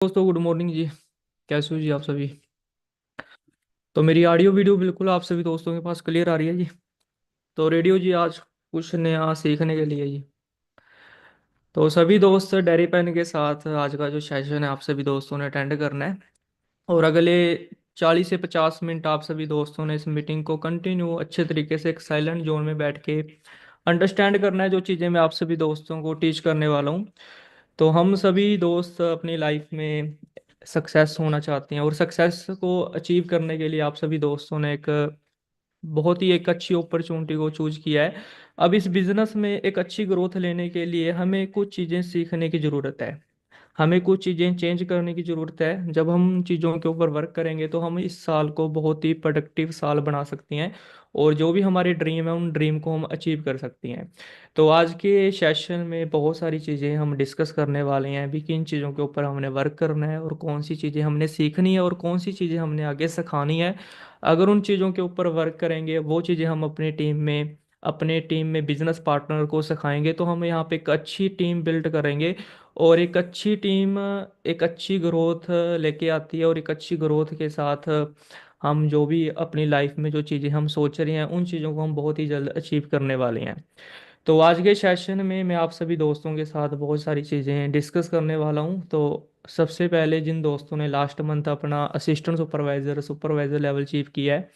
दोस्तों good morning जी। कैसे हो जी आप सभी। तो मेरी ऑडियो वीडियो बिल्कुल आप सभी दोस्तों के पास क्लियर आ रही है जी। तो रेडियो जी आज कुछ नया सीखने के लिए जी। तो सभी दोस्त डायरी पेन के साथ आज का जो सेशन है आप सभी दोस्तों ने अटेंड करना है। और अगले 40 से 50 मिनट आप सभी दोस्तों ने इस मीटिंग को कंटिन्यू अच्छे तरीके से एक साइलेंट जोन में बैठ के अंडरस्टैंड करना है जो चीज़ें मैं आप सभी दोस्तों को टीच करने वाला हूँ। तो हम सभी दोस्त अपनी लाइफ में सक्सेस होना चाहते हैं और सक्सेस को अचीव करने के लिए आप सभी दोस्तों ने एक बहुत ही एक अच्छी अपॉर्चुनिटी को चूज किया है। अब इस बिजनेस में एक अच्छी ग्रोथ लेने के लिए हमें कुछ चीज़ें सीखने की ज़रूरत है। हमें कुछ चीज़ें चेंज करने की ज़रूरत है। जब हम उन चीज़ों के ऊपर वर्क करेंगे तो हम इस साल को बहुत ही प्रोडक्टिव साल बना सकते हैं। और जो भी हमारे ड्रीम है उन ड्रीम को हम अचीव कर सकते हैं। तो आज के सेशन में बहुत सारी चीज़ें हम डिस्कस करने वाले हैं अभी किन चीज़ों के ऊपर हमने वर्क करना है और कौन सी चीज़ें हमने सीखनी है और कौन सी चीज़ें हमने आगे सिखानी है। अगर उन चीज़ों के ऊपर वर्क करेंगे वो चीज़ें हम अपने टीम में बिजनेस पार्टनर को सिखाएंगे तो हम यहाँ पे एक अच्छी टीम बिल्ड करेंगे। और एक अच्छी टीम एक अच्छी ग्रोथ लेके आती है और एक अच्छी ग्रोथ के साथ हम जो भी अपनी लाइफ में जो चीज़ें हम सोच रहे हैं उन चीज़ों को हम बहुत ही जल्द अचीव करने वाले हैं। तो आज के सेशन में मैं आप सभी दोस्तों के साथ बहुत सारी चीज़ें डिस्कस करने वाला हूँ। तो सबसे पहले जिन दोस्तों ने लास्ट मंथ अपना assistant supervisor supervisor level achieve किया है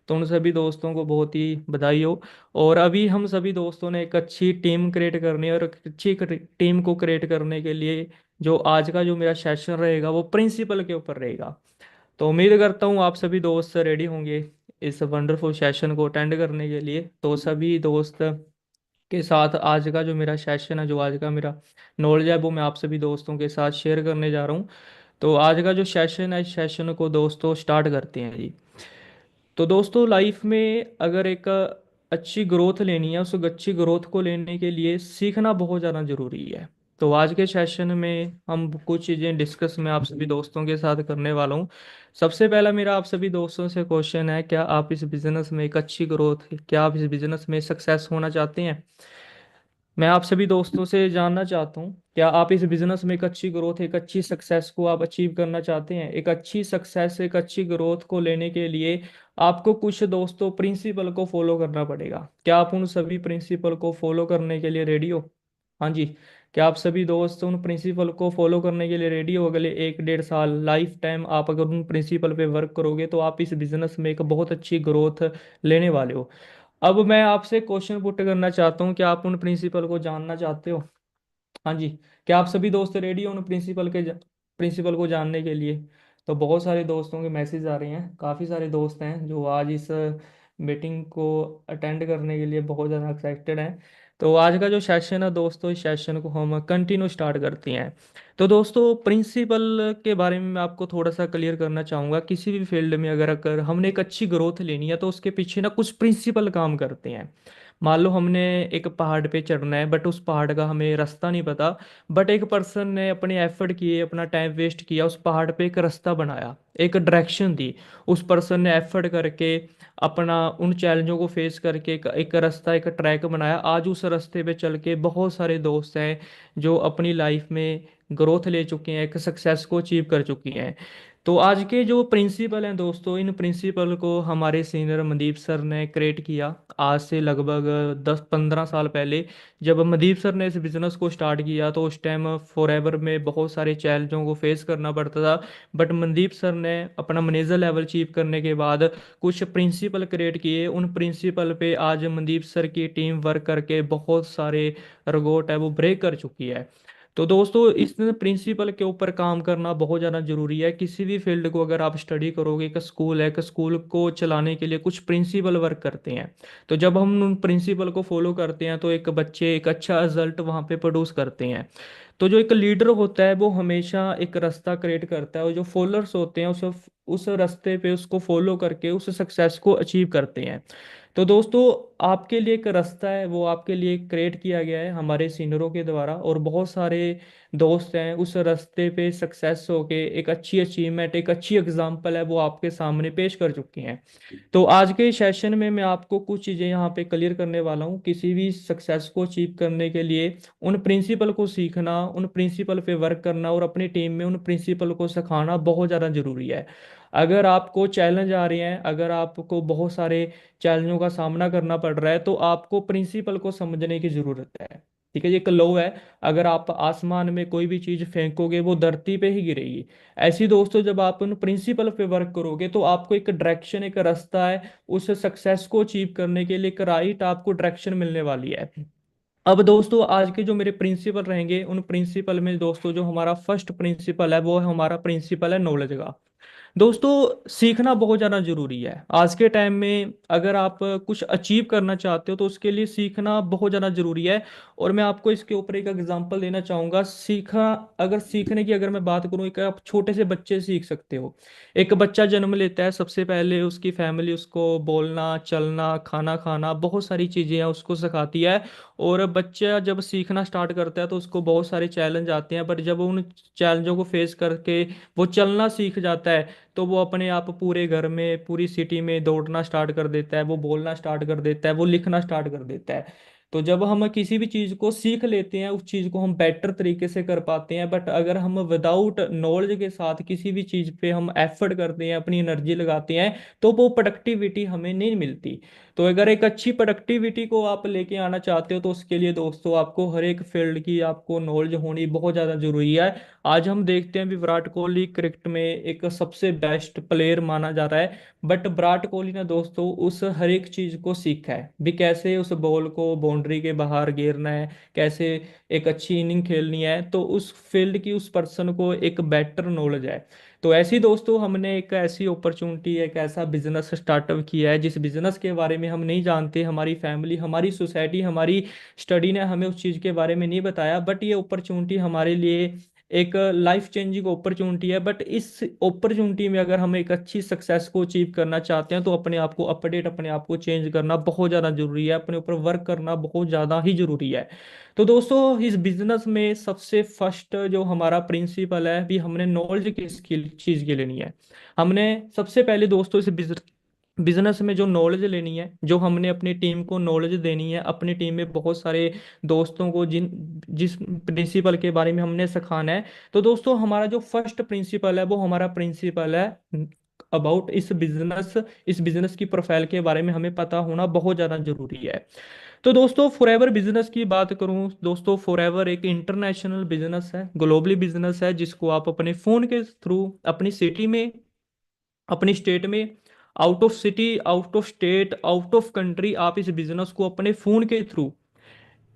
तो उन सभी दोस्तों को बहुत ही बधाई हो। और अभी हम सभी दोस्तों ने एक अच्छी टीम क्रिएट करनी है और एक अच्छी टीम को क्रिएट करने के लिए जो आज का जो मेरा सेशन रहेगा वो प्रिंसिपल के ऊपर रहेगा। तो उम्मीद करता हूँ आप सभी दोस्त रेडी होंगे इस वंडरफुल सेशन को अटेंड करने के लिए। तो सभी दोस्त के साथ आज का जो मेरा सेशन है जो आज का मेरा नॉलेज है वो मैं आप सभी दोस्तों के साथ शेयर करने जा रहा हूँ। तो आज का जो सेशन है इस सेशन को दोस्तों स्टार्ट करते हैं जी। तो दोस्तों लाइफ में अगर एक अच्छी ग्रोथ लेनी है उस अच्छी ग्रोथ को लेने के लिए सीखना बहुत ज़्यादा ज़रूरी है। तो आज के सेशन में हम कुछ चीज़ें डिस्कस मैं आप सभी दोस्तों के साथ करने वाला हूँ। सबसे पहला मेरा आप सभी दोस्तों से क्वेश्चन है क्या आप इस बिज़नेस में एक अच्छी ग्रोथ क्या आप इस बिज़नेस में सक्सेस होना चाहते हैं। मैं आप सभी दोस्तों से जानना चाहता हूँ क्या आप इस बिजनेस में एक अच्छी ग्रोथ एक अच्छी सक्सेस को आप अचीव करना चाहते हैं। एक अच्छी सक्सेस एक अच्छी ग्रोथ को लेने के लिए आपको कुछ दोस्तों प्रिंसिपल को फॉलो करना पड़ेगा। क्या आप उन सभी प्रिंसिपल को फॉलो करने के लिए रेडी हो। हाँ जी। क्या आप सभी दोस्त उन प्रिंसिपल को फॉलो करने के लिए रेडी हो। अगले 1 1.5 साल लाइफ टाइम आप अगर उन प्रिंसिपल पे वर्क करोगे तो आप इस बिजनेस में एक बहुत अच्छी ग्रोथ लेने वाले हो। अब मैं आपसे क्वेश्चन पुट करना चाहता हूँ क्या आप उन प्रिंसिपल को जानना चाहते हो। हाँ जी। क्या आप सभी दोस्त रेडी हो उन प्रिंसिपल को जानने के लिए। तो बहुत सारे दोस्तों के मैसेज आ रहे हैं काफ़ी सारे दोस्त हैं जो आज इस मीटिंग को अटेंड करने के लिए बहुत ज़्यादा एक्साइटेड हैं। तो आज का जो सेशन है दोस्तों इस सेशन को हम कंटिन्यू स्टार्ट करते हैं। तो दोस्तों प्रिंसिपल के बारे में मैं आपको थोड़ा सा क्लियर करना चाहूँगा। किसी भी फील्ड में अगर हमने एक अच्छी ग्रोथ लेनी है तो उसके पीछे ना कुछ प्रिंसिपल काम करते हैं। मान लो हमने एक पहाड़ पे चढ़ना है बट उस पहाड़ का हमें रास्ता नहीं पता। बट एक पर्सन ने अपने एफर्ट किए अपना टाइम वेस्ट किया उस पहाड़ पे एक रास्ता बनाया एक डायरेक्शन दी। उस पर्सन ने एफर्ट करके अपना उन चैलेंजों को फेस करके एक रास्ता एक ट्रैक बनाया। आज उस रास्ते पे चल के बहुत सारे दोस्त हैं जो अपनी लाइफ में ग्रोथ ले चुके हैं एक सक्सेस को अचीव कर चुकी हैं। तो आज के जो प्रिंसिपल हैं दोस्तों इन प्रिंसिपल को हमारे सीनियर मनदीप सर ने क्रिएट किया आज से लगभग 10 15 साल पहले। जब मनदीप सर ने इस बिज़नेस को स्टार्ट किया तो उस टाइम फॉरएवर में बहुत सारे चैलेंजों को फेस करना पड़ता था। बट मनदीप सर ने अपना मैनेजर लेवल अचीव करने के बाद कुछ प्रिंसिपल क्रिएट किए उन प्रिंसिपल पे आज मनदीप सर की टीम वर्क करके बहुत सारे रिकॉर्ड है वो ब्रेक कर चुकी है। तो दोस्तों इस प्रिंसिपल के ऊपर काम करना बहुत ज़्यादा ज़रूरी है। किसी भी फील्ड को अगर आप स्टडी करोगे एक स्कूल है एक स्कूल को चलाने के लिए कुछ प्रिंसिपल वर्क करते हैं। तो जब हम उन प्रिंसिपल को फॉलो करते हैं तो एक बच्चे एक अच्छा रिजल्ट वहाँ पे प्रोड्यूस करते हैं। तो जो एक लीडर होता है वो हमेशा एक रास्ता क्रिएट करता है और जो फॉलोअर्स होते हैं उस रास्ते पे उसको फॉलो करके उस सक्सेस को अचीव करते हैं। तो दोस्तों, आपके लिए एक रास्ता है, वो आपके लिए क्रिएट किया गया है हमारे सीनियरों के द्वारा, और बहुत सारे दोस्त हैं उस रास्ते पे सक्सेस होके एक अच्छी अचीवमेंट, एक अच्छी एग्जांपल है वो आपके सामने पेश कर चुकी हैं। तो आज के सेशन में मैं आपको कुछ चीज़ें यहाँ पे क्लियर करने वाला हूँ। किसी भी सक्सेस को अचीव करने के लिए उन प्रिंसिपल को सीखना, उन प्रिंसिपल पे वर्क करना और अपनी टीम में उन प्रिंसिपल को सिखाना बहुत ज़्यादा ज़रूरी है। अगर आपको चैलेंज आ रहे हैं, अगर आपको बहुत सारे चैलेंजों का सामना करना पड़ रहा है, तो आपको प्रिंसिपल को समझने की ज़रूरत है। ठीक है, ये एक लॉ है। अगर आप आसमान में कोई भी चीज़ फेंकोगे वो धरती पे ही गिरेगी। ऐसी दोस्तों, जब आप उन प्रिंसिपल पे वर्क करोगे तो आपको एक डायरेक्शन, एक रास्ता है उस सक्सेस को अचीव करने के लिए, एक राइट आपको डायरेक्शन मिलने वाली है। अब दोस्तों, आज के जो मेरे प्रिंसिपल रहेंगे, उन प्रिंसिपल में दोस्तों जो हमारा फर्स्ट प्रिंसिपल है वो है हमारा प्रिंसिपल है नॉलेज का। दोस्तों, सीखना बहुत ज़्यादा ज़रूरी है आज के टाइम में। अगर आप कुछ अचीव करना चाहते हो तो उसके लिए सीखना बहुत ज़्यादा ज़रूरी है। और मैं आपको इसके ऊपर एक एग्जांपल देना चाहूँगा। अगर सीखने की अगर मैं बात करूँ, एक आप छोटे से बच्चे से सीख सकते हो। एक बच्चा जन्म लेता है, सबसे पहले उसकी फैमिली उसको बोलना, चलना, खाना खाना, बहुत सारी चीज़ें हैं उसको सिखाती है। और बच्चा जब सीखना स्टार्ट करता है तो उसको बहुत सारे चैलेंज आते हैं, बट जब उन चैलेंजों को फेस करके वो चलना सीख जाता है, तो वो अपने आप पूरे घर में, पूरी सिटी में दौड़ना स्टार्ट कर देता है, वो बोलना स्टार्ट कर देता है, वो लिखना स्टार्ट कर देता है। तो जब हम किसी भी चीज़ को सीख लेते हैं, उस चीज़ को हम बेटर तरीके से कर पाते हैं। बट अगर हम विदाउट नॉलेज के साथ किसी भी चीज़ पे हम एफर्ट करते हैं, अपनी एनर्जी लगाते हैं, तो वो प्रोडक्टिविटी हमें नहीं मिलती। तो अगर एक अच्छी प्रोडक्टिविटी को आप लेके आना चाहते हो तो उसके लिए दोस्तों आपको हर एक फील्ड की आपको नॉलेज होनी बहुत ज़्यादा ज़रूरी है। आज हम देखते हैं भी विराट कोहली क्रिकेट में एक सबसे बेस्ट प्लेयर माना जा रहा है। बट विराट कोहली ने दोस्तों उस हर एक चीज को सीखा है भी, कैसे उस बॉल को बाउंड्री के बाहर गिरना है, कैसे एक अच्छी इनिंग खेलनी है। तो उस फील्ड की उस पर्सन को एक बेटर नॉलेज है। तो ऐसी दोस्तों, हमने एक ऐसी अपॉर्चुनिटी, एक ऐसा बिजनेस स्टार्टअप किया है जिस बिजनेस के बारे में हम नहीं जानते, हमारी फैमिली, हमारी सोसाइटी, हमारी स्टडी ने हमें उस चीज़ के बारे में नहीं बताया। बट ये अपॉर्चुनिटी हमारे लिए एक लाइफ चेंजिंग अपॉर्चुनिटी है। बट इस अपॉर्चुनिटी में अगर हम एक अच्छी सक्सेस को अचीव करना चाहते हैं तो अपने आप को अपडेट, अपने आप को चेंज करना बहुत ज़्यादा जरूरी है, अपने ऊपर वर्क करना बहुत ज़्यादा ही जरूरी है। तो दोस्तों, इस बिजनेस में सबसे फर्स्ट जो हमारा प्रिंसिपल है भी, हमने नॉलेज किस चीज़ की लेनी है। हमने सबसे पहले दोस्तों इस बिजनेस में जो नॉलेज लेनी है, जो हमने अपनी टीम को नॉलेज देनी है, अपनी टीम में बहुत सारे दोस्तों को जिस प्रिंसिपल के बारे में हमने सिखाना है। तो दोस्तों, हमारा जो फर्स्ट प्रिंसिपल है वो हमारा प्रिंसिपल है अबाउट इस बिजनेस की प्रोफाइल के बारे में हमें पता होना बहुत ज़्यादा जरूरी है। तो दोस्तों, फॉरएवर बिजनेस की बात करूं दोस्तों, फॉरएवर एक इंटरनेशनल बिजनेस है, ग्लोबली बिजनेस है, जिसको आप अपने फोन के थ्रू अपनी सिटी में, अपनी स्टेट में, out of city, out of state, out of country, आप इस बिजनेस को अपने फोन के थ्रू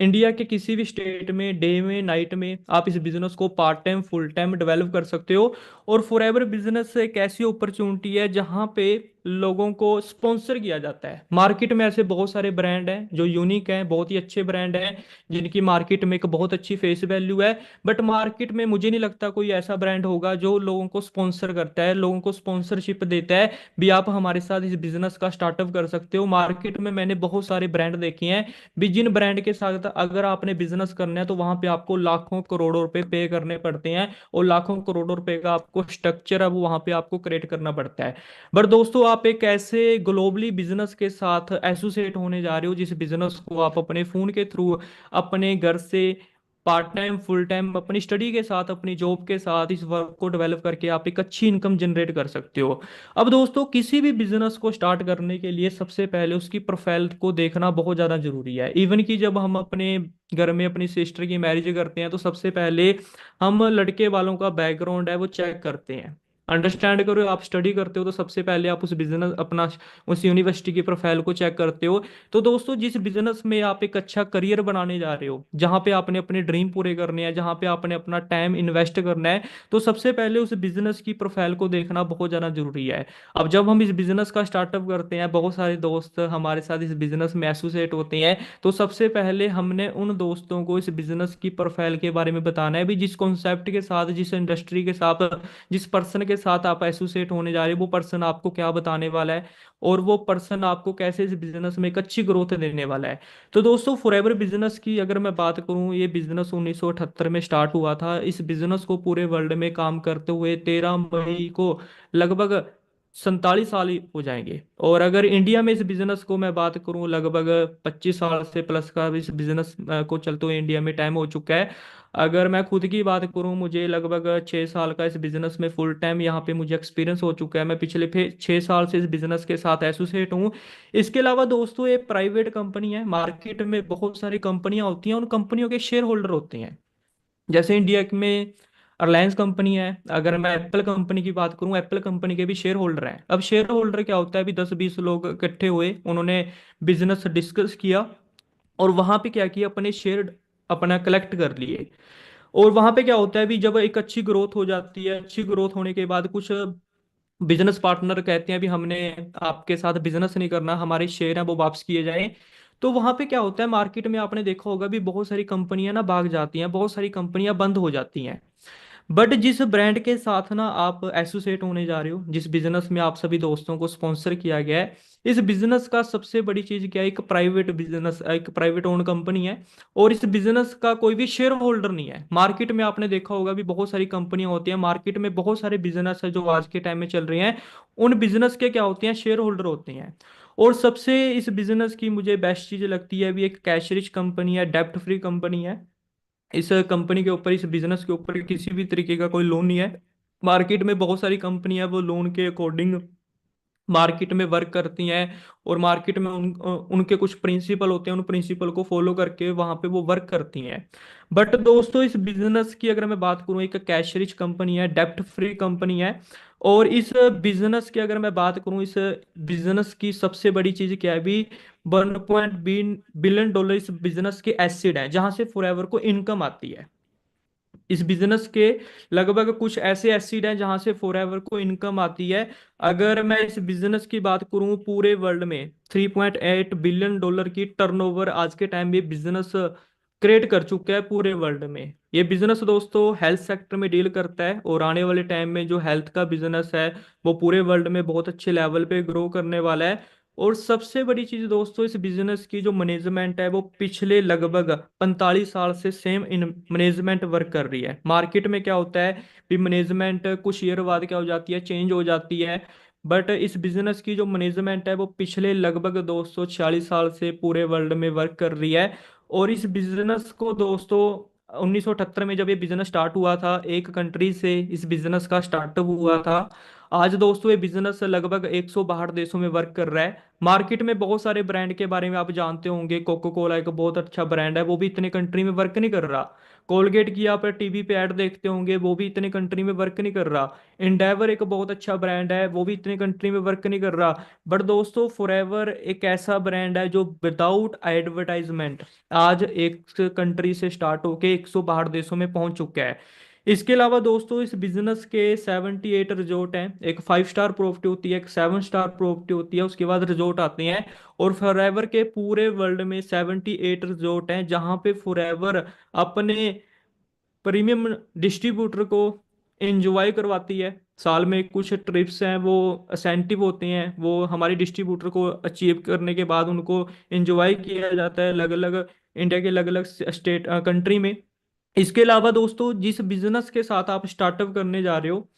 इंडिया के किसी भी स्टेट में, डे में, नाइट में, आप इस बिजनेस को part time, full time develop कर सकते हो। और फॉरएवर बिजनेस एक ऐसी अपॉर्चुनिटी है जहां पे लोगों को स्पॉन्सर किया जाता है। मार्केट में ऐसे बहुत सारे ब्रांड हैं जो यूनिक हैं, बहुत ही अच्छे ब्रांड हैं, जिनकी मार्केट में एक बहुत अच्छी फेस वैल्यू है। बट मार्केट में मुझे नहीं लगता कोई ऐसा ब्रांड होगा जो लोगों को स्पॉन्सर करता है, लोगों को स्पॉन्सरशिप देता है भी आप हमारे साथ इस बिजनेस का स्टार्टअप कर सकते हो। मार्केट में मैंने बहुत सारे ब्रांड देखे हैं भी, जिन ब्रांड के साथ अगर आपने बिजनेस करना है तो वहां पे आपको लाखों करोड़ों रुपए पे करने पड़ते हैं, और लाखों करोड़ों रुपए का आपको स्ट्रक्चर है वो वहां पे आपको क्रिएट करना पड़ता है। बट दोस्तों, आप एक ऐसे ग्लोबली बिजनेस के साथ एसोसिएट होने जा रहे हो जिस बिजनेस को आप अपने फोन के थ्रू, अपने घर से पार्ट टाइम, फुल टाइम, अपनी स्टडी के साथ, अपनी जॉब के साथ इस वर्क को डेवलप करके आप एक अच्छी इनकम जनरेट कर सकते हो। अब दोस्तों, किसी भी बिजनेस को स्टार्ट करने के लिए सबसे पहले उसकी प्रोफाइल को देखना बहुत ज़्यादा जरूरी है। इवन कि जब हम अपने घर में अपनी सिस्टर की मैरिज करते हैं तो सबसे पहले हम लड़के वालों का बैकग्राउंड है वो चेक करते हैं। अंडरस्टैंड करो, आप स्टडी करते हो तो सबसे पहले आप उस बिजनेस अपना, उस यूनिवर्सिटी की प्रोफाइल को चेक करते हो। तो दोस्तों, जिस बिजनेस में आप एक अच्छा करियर बनाने जा रहे हो, जहां पे आपने अपने ड्रीम पूरे करने हैं, जहां पे आपने अपना टाइम इन्वेस्ट करना है, तो सबसे पहले उस बिजनेस की प्रोफाइल को देखना बहुत ज़्यादा जरूरी है। अब जब हम इस बिजनेस का स्टार्टअप करते हैं, बहुत सारे दोस्त हमारे साथ इस बिजनेस में एसोसिएट होते हैं, तो सबसे पहले हमने उन दोस्तों को इस बिजनेस की प्रोफाइल के बारे में बताना है भी, जिस कॉन्सेप्ट के साथ, जिस इंडस्ट्री के साथ, जिस पर्सन के साथ आप एसोसिएट होने जा रहे हो, वो पर्सन आपको क्या बताने वाला है और वो पर्सन आपको कैसे इस बिजनेस में एक अच्छी ग्रोथ देने वाला है। तो दोस्तों फॉरएवर बिजनेस की अगर मैं बात करूं, ये बिजनेस 1978 में स्टार्ट हुआ था। इस बिजनेस को पूरे वर्ल्ड में काम करते हुए 13 मई को लगभग 47 साल ही हो जाएंगे। और अगर इंडिया में इस बिजनेस को मैं बात करूं, लगभग 25 साल से प्लस का इस बिजनेस को चलते हुए इंडिया में टाइम हो चुका है। अगर मैं खुद की बात करूं, मुझे लगभग 6 साल का इस बिजनेस में फुल टाइम यहाँ पे मुझे एक्सपीरियंस हो चुका है। मैं पिछले 6 साल से इस बिजनेस के साथ एसोसिएट हूँ। इसके अलावा दोस्तों ये प्राइवेट कंपनी है। मार्केट में बहुत सारी कंपनियां होती हैं, उन कंपनियों के शेयर होल्डर होते हैं। जैसे इंडिया में रिलायंस कंपनी है। अगर मैं एप्पल कंपनी की बात करूं, एप्पल कंपनी के भी शेयर होल्डर हैं। अब शेयर होल्डर क्या होता है, अभी 10-20 लोग इकट्ठे हुए, उन्होंने बिजनेस डिस्कस किया और वहां पे क्या किया, अपने शेयर अपना कलेक्ट कर लिए। और वहां पे क्या होता है, भी जब एक अच्छी ग्रोथ हो जाती है, अच्छी ग्रोथ होने के बाद कुछ बिजनेस पार्टनर कहते हैं भी हमने आपके साथ बिजनेस नहीं करना, हमारे शेयर हैं वो वापस किए जाएं। तो वहां पे क्या होता है, मार्केट में आपने देखा होगा भी बहुत सारी कंपनियां ना भाग जाती हैं, बहुत सारी कंपनियां बंद हो जाती हैं। बट जिस ब्रांड के साथ ना आप एसोसिएट होने जा रहे हो, जिस बिजनेस में आप सभी दोस्तों को स्पॉन्सर किया गया है, इस बिजनेस का सबसे बड़ी चीज क्या है, एक प्राइवेट बिजनेस, एक प्राइवेट ओन कंपनी है। और इस बिजनेस का कोई भी शेयर होल्डर नहीं है। मार्केट में आपने देखा होगा भी बहुत सारी कंपनियां होती हैं, मार्केट में बहुत सारे बिजनेस है जो आज के टाइम में चल रहे हैं। उन बिजनेस के क्या होते हैं, शेयर होल्डर होते हैं। और सबसे इस बिजनेस की मुझे बेस्ट चीज लगती है भी, एक कैश रिच कंपनी है, डेब्ट फ्री कंपनी है। इस कंपनी के ऊपर, इस बिजनेस के ऊपर किसी भी तरीके का कोई लोन नहीं है। मार्केट में बहुत सारी कंपनियां वो लोन के अकॉर्डिंग मार्केट में वर्क करती हैं। और मार्केट में उनके कुछ प्रिंसिपल होते हैं, उन प्रिंसिपल को फॉलो करके वहां पे वो वर्क करती हैं। बट दोस्तों इस बिजनेस की अगर मैं बात करूं, एक कैश रिच कंपनी है, डेप्ट फ्री कंपनी है। और इस बिजनेस की अगर मैं बात करूं, इस बिजनेस की सबसे बड़ी चीज क्या है भी, 1.बिलियन डॉलर इस बिजनेस के एसिड है, जहां से फॉरएवर को इनकम आती है। इस बिजनेस के लगभग कुछ ऐसे एसिड हैं जहां से फॉरएवर को इनकम आती है। अगर मैं इस बिजनेस की बात करूं, पूरे वर्ल्ड में 3.8 बिलियन डॉलर की टर्नओवर आज के टाइम में बिजनेस क्रिएट कर चुका है पूरे वर्ल्ड में। ये बिजनेस दोस्तों हेल्थ सेक्टर में डील करता है, और आने वाले टाइम में जो हेल्थ का बिजनेस है वो पूरे वर्ल्ड में बहुत अच्छे लेवल पे ग्रो करने वाला है। और सबसे बड़ी चीज दोस्तों, इस बिजनेस की जो मैनेजमेंट है वो पिछले लगभग 45 साल से सेम इन मैनेजमेंट वर्क कर रही है। मार्केट में क्या होता है भी, मैनेजमेंट कुछ ईयर बाद क्या हो जाती है, चेंज हो जाती है। बट इस बिजनेस की जो मैनेजमेंट है वो पिछले लगभग 246 साल से पूरे वर्ल्ड में वर्क कर रही है। और इस बिजनेस को दोस्तों 1978 में जब ये बिजनेस स्टार्ट हुआ था, एक कंट्री से इस बिजनेस का स्टार्टअप हुआ था। आज दोस्तों ये बिजनेस लगभग 162 देशों में वर्क कर रहा है। मार्केट में बहुत सारे ब्रांड के बारे में आप जानते होंगे, कोको कोला एक बहुत अच्छा ब्रांड है, वो भी इतने कंट्री में वर्क नहीं कर रहा। कोलगेट की आप टीवी पे ऐड देखते होंगे, वो भी इतने कंट्री में वर्क नहीं कर रहा। इंडेवर एक बहुत अच्छा ब्रांड है, वो भी इतने कंट्री में वर्क नहीं कर रहा। बट दोस्तों फॉरएवर एक ऐसा ब्रांड है जो विदाउट एडवर्टाइजमेंट आज एक कंट्री से स्टार्ट होके 162 देशों में पहुंच चुका है। इसके अलावा दोस्तों इस बिजनेस के 78 रिजोर्ट हैं। एक 5 स्टार प्रॉपर्टी होती है, एक 7 स्टार प्रॉपर्टी होती है, उसके बाद रिजोर्ट आते हैं। और फॉरएवर के पूरे वर्ल्ड में 78 रिजोर्ट हैं जहां पे फॉरएवर अपने प्रीमियम डिस्ट्रीब्यूटर को एंजॉय करवाती है। साल में कुछ ट्रिप्स हैं, वो असेंटिव होते हैं, वो हमारे डिस्ट्रीब्यूटर को अचीव करने के बाद उनको एंजॉय किया जाता है अलग अलग इंडिया के अलग अलग स्टेट कंट्री में। इसके अलावा दोस्तों जिस बिजनेस के साथ आप स्टार्टअप करने जा रहे हो,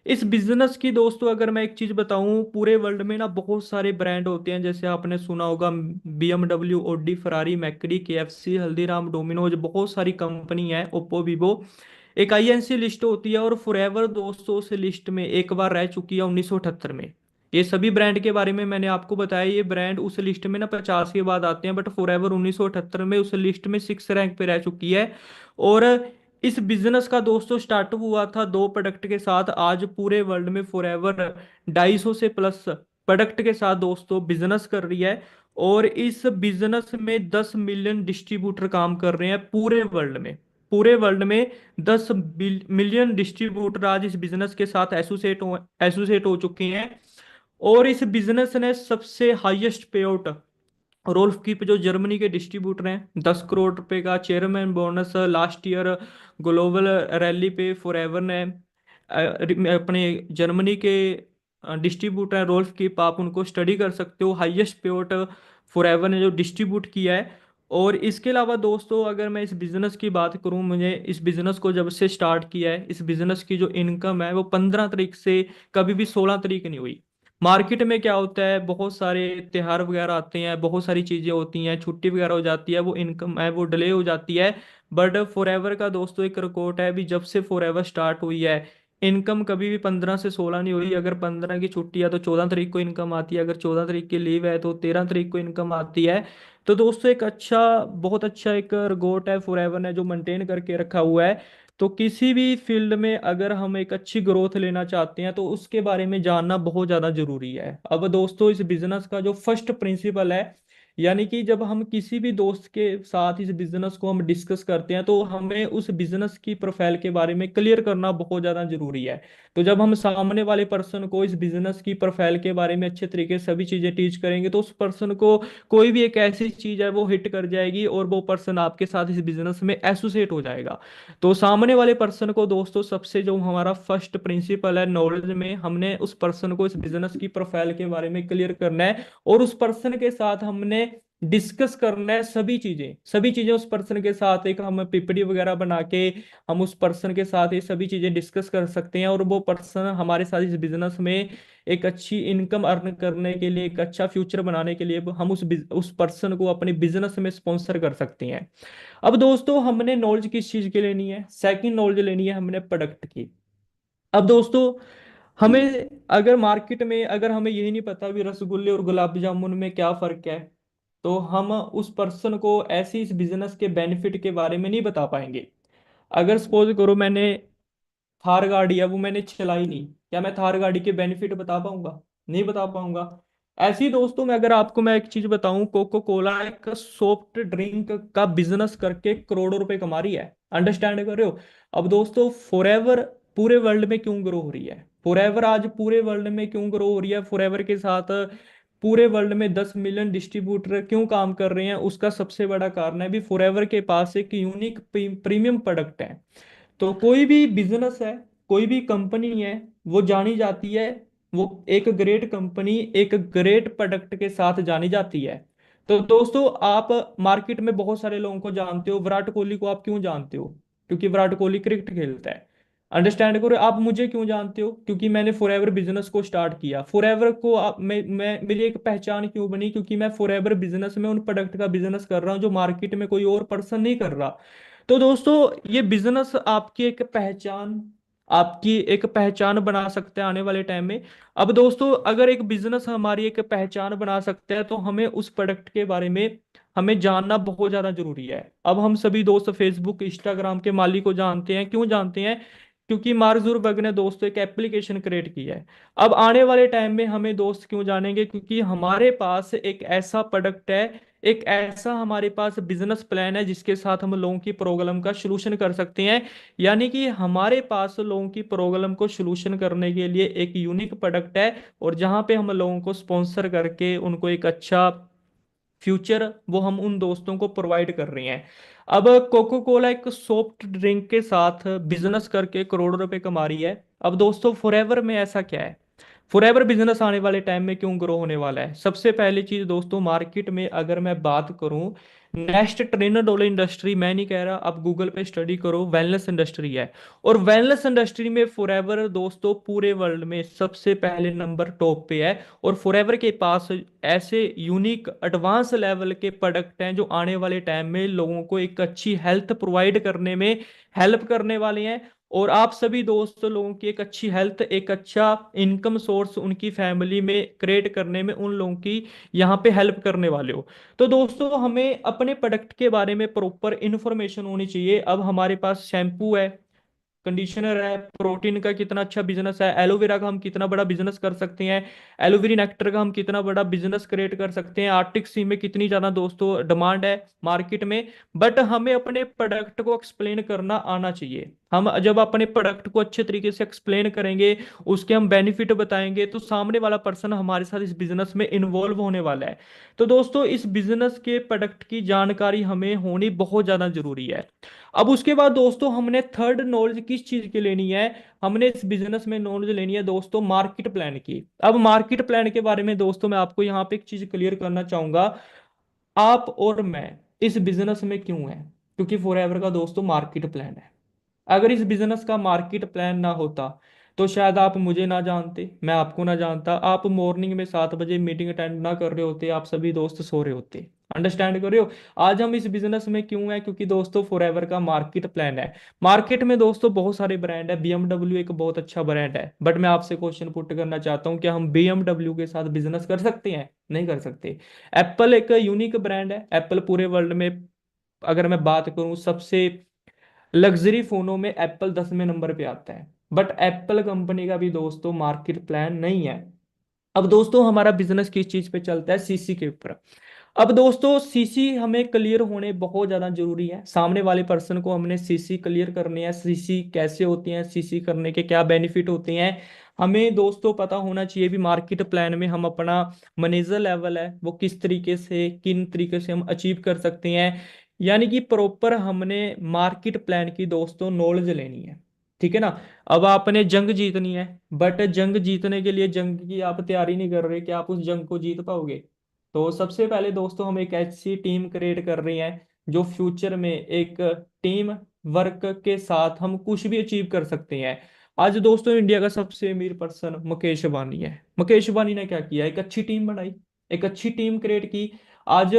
इस बिजनेस की दोस्तों अगर मैं एक चीज बताऊं, पूरे वर्ल्ड में ना बहुत सारे ब्रांड होते हैं। जैसे आपने सुना होगा BMW, Audi, Ferrari, McD, KFC, Haldiram, Domino's, बहुत सारी कंपनी है, ओप्पो, वीवो। एक INC लिस्ट होती है, और फॉरएवर दोस्तों उस लिस्ट में एक बार रह चुकी है 1978 में। ये सभी ब्रांड के बारे में मैंने आपको बताया, ये ब्रांड उस लिस्ट में ना 50 के बाद आते हैं, बट फॉरएवर 1978 में उस लिस्ट में 6 रैंक पे रह चुकी है। और इस बिजनेस का दोस्तों स्टार्टअप हुआ था 2 प्रोडक्ट के साथ। आज पूरे वर्ल्ड में फॉरएवर 250 से प्लस प्रोडक्ट के साथ दोस्तों बिजनेस कर रही है। और इस बिजनेस में 10 मिलियन डिस्ट्रीब्यूटर काम कर रहे हैं पूरे वर्ल्ड में। पूरे वर्ल्ड में 10 मिलियन डिस्ट्रीब्यूटर आज इस बिजनेस के साथ एसोसिएट हो चुके हैं। और इस बिजनेस ने सबसे हाईएस्ट पे आउट, रोल्फ कीप जो जर्मनी के डिस्ट्रीब्यूटर हैं, 10 करोड़ रुपए का chairman bonus last year global rally पे फॉरएवर ने अपने जर्मनी के डिस्ट्रीब्यूटर हैं रोल्फ कीप, आप उनको स्टडी कर सकते हो। हाईएस्ट पेयोट फॉरएवर ने जो डिस्ट्रीब्यूट किया है। और इसके अलावा दोस्तों अगर मैं इस बिज़नेस की बात करूं, मुझे इस बिज़नेस को जब से स्टार्ट किया है, इस बिज़नेस की जो इनकम है वो 15 तारीख से कभी भी 16 तारीख नहीं हुई। मार्केट में क्या होता है, बहुत सारे त्योहार वगैरह आते हैं, बहुत सारी चीज़ें होती हैं, छुट्टी वगैरह हो जाती है, वो इनकम है वो डिले हो जाती है। बट फॉरएवर का दोस्तों एक रिकॉर्ड है, अभी जब से फॉरएवर स्टार्ट हुई है इनकम कभी भी 15 से 16 नहीं हुई। अगर 15 की छुट्टी है तो 14 तारीख को इनकम आती है, अगर 14 तारीख की लीव है तो 13 तारीख को इनकम आती है। तो दोस्तों एक अच्छा, बहुत अच्छा एक रिकॉर्ड है फॉरएवर ने जो मेंटेन करके रखा हुआ है। तो किसी भी फील्ड में अगर हम एक अच्छी ग्रोथ लेना चाहते हैं तो उसके बारे में जानना बहुत ज़्यादा जरूरी है। अब दोस्तों इस बिजनेस का जो फर्स्ट प्रिंसिपल है, यानी कि जब हम किसी भी दोस्त के साथ इस बिजनेस को हम डिस्कस करते हैं तो हमें उस बिजनेस की प्रोफाइल के बारे में क्लियर करना बहुत ज़्यादा जरूरी है। तो जब हम सामने वाले पर्सन को इस बिजनेस की प्रोफाइल के बारे में अच्छे तरीके से सभी चीज़ें टीच करेंगे तो उस पर्सन को कोई भी एक ऐसी चीज़ है वो हिट कर जाएगी और वो पर्सन आपके साथ इस बिजनेस में एसोसिएट हो जाएगा। तो सामने वाले पर्सन को दोस्तों सबसे जो हमारा फर्स्ट प्रिंसिपल है नॉलेज में, हमने उस पर्सन को इस बिजनेस की प्रोफाइल के बारे में क्लियर करना है और उस पर्सन के साथ हमने डिस्कस करना है सभी चीजें उस पर्सन के साथ एक हम पीपीटी वगैरह बना के हम उस पर्सन के साथ ये सभी चीजें डिस्कस कर सकते हैं और वो पर्सन हमारे साथ इस बिजनेस में एक अच्छी इनकम अर्न करने के लिए, एक अच्छा फ्यूचर बनाने के लिए हम उस पर्सन को अपने बिजनेस में स्पॉन्सर कर सकते हैं। अब दोस्तों हमने नॉलेज किस चीज की लेनी है, सेकंड नॉलेज लेनी है हमने प्रोडक्ट की। अब दोस्तों हमें अगर मार्केट में अगर हमें यही नहीं पता भी रसगुल्ले और गुलाब जामुन में क्या फर्क है, तो हम उस पर्सन को ऐसे इस बिजनेस के बेनिफिट के बारे में नहीं बता पाएंगे। अगर सपोज करो मैंने थार गाड़ी है वो मैंने चलाई नहीं, क्या मैं थार गाड़ी के बेनिफिट बता पाऊंगा? नहीं बता पाऊंगा। ऐसे ही दोस्तों मैं अगर आपको मैं एक चीज बताऊं, कोको कोला एक सॉफ्ट ड्रिंक का बिजनेस करके करोड़ों रुपए कमा रही है। अंडरस्टैंड कर रहे हो? अब दोस्तों फॉरएवर पूरे वर्ल्ड में क्यों ग्रो हो रही है, फॉरएवर आज पूरे वर्ल्ड में क्यों ग्रो हो रही है, फॉरएवर के साथ पूरे वर्ल्ड में 10 मिलियन डिस्ट्रीब्यूटर क्यों काम कर रहे हैं, उसका सबसे बड़ा कारण है भी फॉरएवर के पास एक यूनिक प्रीमियम प्रोडक्ट है। तो कोई भी बिजनेस है, कोई भी कंपनी है, वो जानी जाती है, वो एक ग्रेट कंपनी एक ग्रेट प्रोडक्ट के साथ जानी जाती है। तो दोस्तों आप मार्केट में बहुत सारे लोगों को जानते हो, विराट कोहली को आप क्यों जानते हो? क्योंकि विराट कोहली क्रिकेट खेलता है। अंडरस्टैंड करो, आप मुझे क्यों जानते हो? क्योंकि मैंने फॉरएवर बिजनेस को स्टार्ट किया। फॉरएवर को आप मैं मेरी एक पहचान क्यों बनी? क्योंकि मैं फॉरएवर बिजनेस में उन प्रोडक्ट का बिजनेस कर रहा हूँ जो मार्केट में कोई और पर्सन नहीं कर रहा। तो दोस्तों ये बिजनेस आपकी एक पहचान बना सकता है आने वाले टाइम में। अब दोस्तों अगर एक बिजनेस हमारी एक पहचान बना सकता है तो हमें उस प्रोडक्ट के बारे में हमें जानना बहुत ज्यादा जरूरी है। अब हम सभी दोस्त फेसबुक इंस्टाग्राम के मालिक को जानते हैं, क्यों जानते हैं? क्योंकि मार्क जुकरबर्ग ने दोस्तों एक एप्लीकेशन क्रिएट किया है। अब आने वाले टाइम में हमें दोस्त क्यों जानेंगे? क्योंकि हमारे पास एक ऐसा प्रोडक्ट है, एक ऐसा हमारे पास बिजनेस प्लान है जिसके साथ हम लोगों की प्रॉब्लम का सलूशन कर सकते हैं। यानी कि हमारे पास लोगों की प्रॉब्लम को सलूशन करने के लिए एक यूनिक प्रोडक्ट है और जहां पे हम लोगों को स्पॉन्सर करके उनको एक अच्छा फ्यूचर वो हम उन दोस्तों को प्रोवाइड कर रहे हैं। अब कोको कोला एक सॉफ्ट ड्रिंक के साथ बिजनेस करके करोड़ों रुपए कमा रही है। अब दोस्तों फॉरएवर में ऐसा क्या है, फॉरएवर बिजनेस आने वाले टाइम में क्यों ग्रो होने वाला है? सबसे पहली चीज दोस्तों मार्केट में अगर मैं बात करूं, नेक्स्ट ट्रेनर डॉलर इंडस्ट्री मैं नहीं कह रहा, आप गूगल पे स्टडी करो, वेलनेस इंडस्ट्री है। और वेलनेस इंडस्ट्री में फॉरएवर दोस्तों पूरे वर्ल्ड में सबसे पहले नंबर टॉप पे है। और फॉरएवर के पास ऐसे यूनिक एडवांस लेवल के प्रोडक्ट हैं जो आने वाले टाइम में लोगों को एक अच्छी हेल्थ प्रोवाइड करने में हेल्प करने वाले हैं। और आप सभी दोस्त लोगों की एक अच्छी हेल्थ, एक अच्छा इनकम सोर्स उनकी फैमिली में क्रिएट करने में उन लोगों की यहाँ पे हेल्प करने वाले हो। तो दोस्तों हमें अपने प्रोडक्ट के बारे में प्रॉपर इंफॉर्मेशन होनी चाहिए। अब हमारे पास शैम्पू है, कंडीशनर है, प्रोटीन का कितना अच्छा बिजनेस है, एलोवेरा का हम कितना बड़ा बिजनेस कर सकते हैं, एलोवेरी नेक्टर का हम कितना बड़ा बिजनेस क्रिएट कर सकते हैं, आर्टिक सी में कितनी ज्यादा दोस्तों डिमांड है मार्केट में। बट हमें अपने प्रोडक्ट को एक्सप्लेन करना आना चाहिए। हम जब अपने प्रोडक्ट को अच्छे तरीके से एक्सप्लेन करेंगे, उसके हम बेनिफिट बताएंगे, तो सामने वाला पर्सन हमारे साथ इस बिजनेस में इन्वॉल्व होने वाला है। तो दोस्तों इस बिजनेस के प्रोडक्ट की जानकारी हमें होनी बहुत ज्यादा जरूरी है। अब उसके बाद दोस्तों हमने थर्ड नॉलेज किस चीज की लेनी है, हमने इस बिजनेस में नॉलेज लेनी है दोस्तों मार्केट प्लान की। अब मार्केट प्लान के बारे में दोस्तों मैं आपको यहाँ पे एक चीज क्लियर करना चाहूंगा, आप और मैं इस बिजनेस में क्यों है, क्योंकि फॉरएवर का दोस्तों मार्केट प्लान है। अगर इस बिजनेस का मार्केट प्लान ना होता तो शायद आप मुझे ना जानते, मैं आपको ना जानता, आप मॉर्निंग में 7 बजे मीटिंग अटेंड ना कर रहे होते, आप सभी दोस्त सो रहे होते। अंडरस्टैंड कर रहे हो। आज हम इस बिजनेस में क्यों हैं, क्योंकि दोस्तों फॉरएवर का मार्केट प्लान है। मार्केट में दोस्तों बहुत सारे ब्रांड है, बीएमडब्ल्यू एक बहुत अच्छा ब्रांड है, बट मैं आपसे क्वेश्चन पुट करना चाहता हूं क्या हम बीएमडब्ल्यू के साथ बिजनेस कर सकते हैं? नहीं कर सकते। एप्पल एक यूनिक ब्रांड है, एप्पल पूरे वर्ल्ड में अगर मैं बात करूं सबसे लग्जरी फोनों में एप्पल 10वें नंबर पे आता है, बट एप्पल कंपनी का भी दोस्तों मार्केट प्लान नहीं है। अब दोस्तों हमारा बिजनेस किस चीज पे चलता है, सीसी के ऊपर। अब दोस्तों सीसी हमें क्लियर होने बहुत ज्यादा जरूरी है, सामने वाले पर्सन को हमने सीसी क्लियर करनी है, सीसी कैसे होती है, सीसी करने के क्या बेनिफिट होते हैं, हमें दोस्तों पता होना चाहिए भी मार्केट प्लान में हम अपना मैनेजर लेवल है वो किस तरीके से किन तरीके से हम अचीव कर सकते हैं। यानी कि प्रॉपर हमने मार्केट प्लान की दोस्तों नॉलेज लेनी है, ठीक है ना। अब आपने जंग जीतनी है, बट जंग जीतने के लिए जंग की आप तैयारी नहीं कर रहे कि आप उस जंग को जीत पाओगे। तो सबसे पहले दोस्तों हम एक ऐसी टीम क्रिएट कर रहे हैं जो फ्यूचर में एक टीम वर्क के साथ हम कुछ भी अचीव कर सकते हैं। आज दोस्तों इंडिया का सबसे अमीर पर्सन मुकेश अंबानी है। मुकेश अंबानी ने क्या किया, एक अच्छी टीम बनाई, एक अच्छी टीम क्रिएट की। आज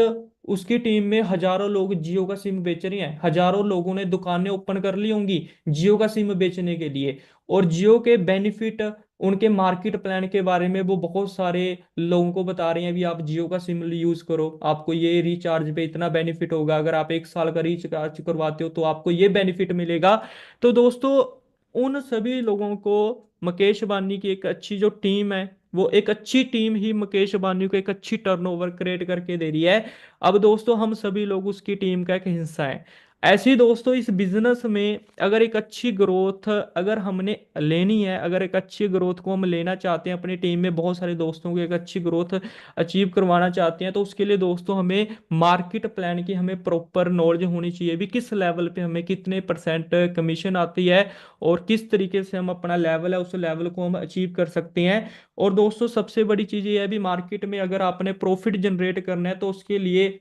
उसकी टीम में हजारों लोग जियो का सिम बेच रहे हैं, हजारों लोगों ने दुकानें ओपन कर ली होंगी जियो का सिम बेचने के लिए। और जियो के बेनिफिट, उनके मार्केट प्लान के बारे में वो बहुत सारे लोगों को बता रहे हैं भी आप जियो का सिम यूज करो, आपको ये रिचार्ज पे इतना बेनिफिट होगा, अगर आप 1 साल का रिचार्ज करवाते हो तो आपको ये बेनिफिट मिलेगा। तो दोस्तों उन सभी लोगों को मुकेश अंबानी की एक अच्छी जो टीम है, वो एक अच्छी टीम ही मुकेश अंबानी को एक अच्छी टर्नओवर क्रिएट करके दे रही है। अब दोस्तों हम सभी लोग उसकी टीम का एक हिस्सा है। ऐसे ही दोस्तों इस बिजनेस में अगर एक अच्छी ग्रोथ अगर हमने लेनी है, अगर एक अच्छी ग्रोथ को हम लेना चाहते हैं, अपनी टीम में बहुत सारे दोस्तों को एक अच्छी ग्रोथ अचीव करवाना चाहते हैं, तो उसके लिए दोस्तों हमें मार्केट प्लान की हमें प्रॉपर नॉलेज होनी चाहिए भी किस लेवल पे हमें कितने परसेंट कमीशन आती है और किस तरीके से हम अपना लेवल है उस लेवल को हम अचीव कर सकते हैं। और दोस्तों सबसे बड़ी चीज ये है भी मार्केट में अगर आपने प्रॉफिट जनरेट करना है तो उसके लिए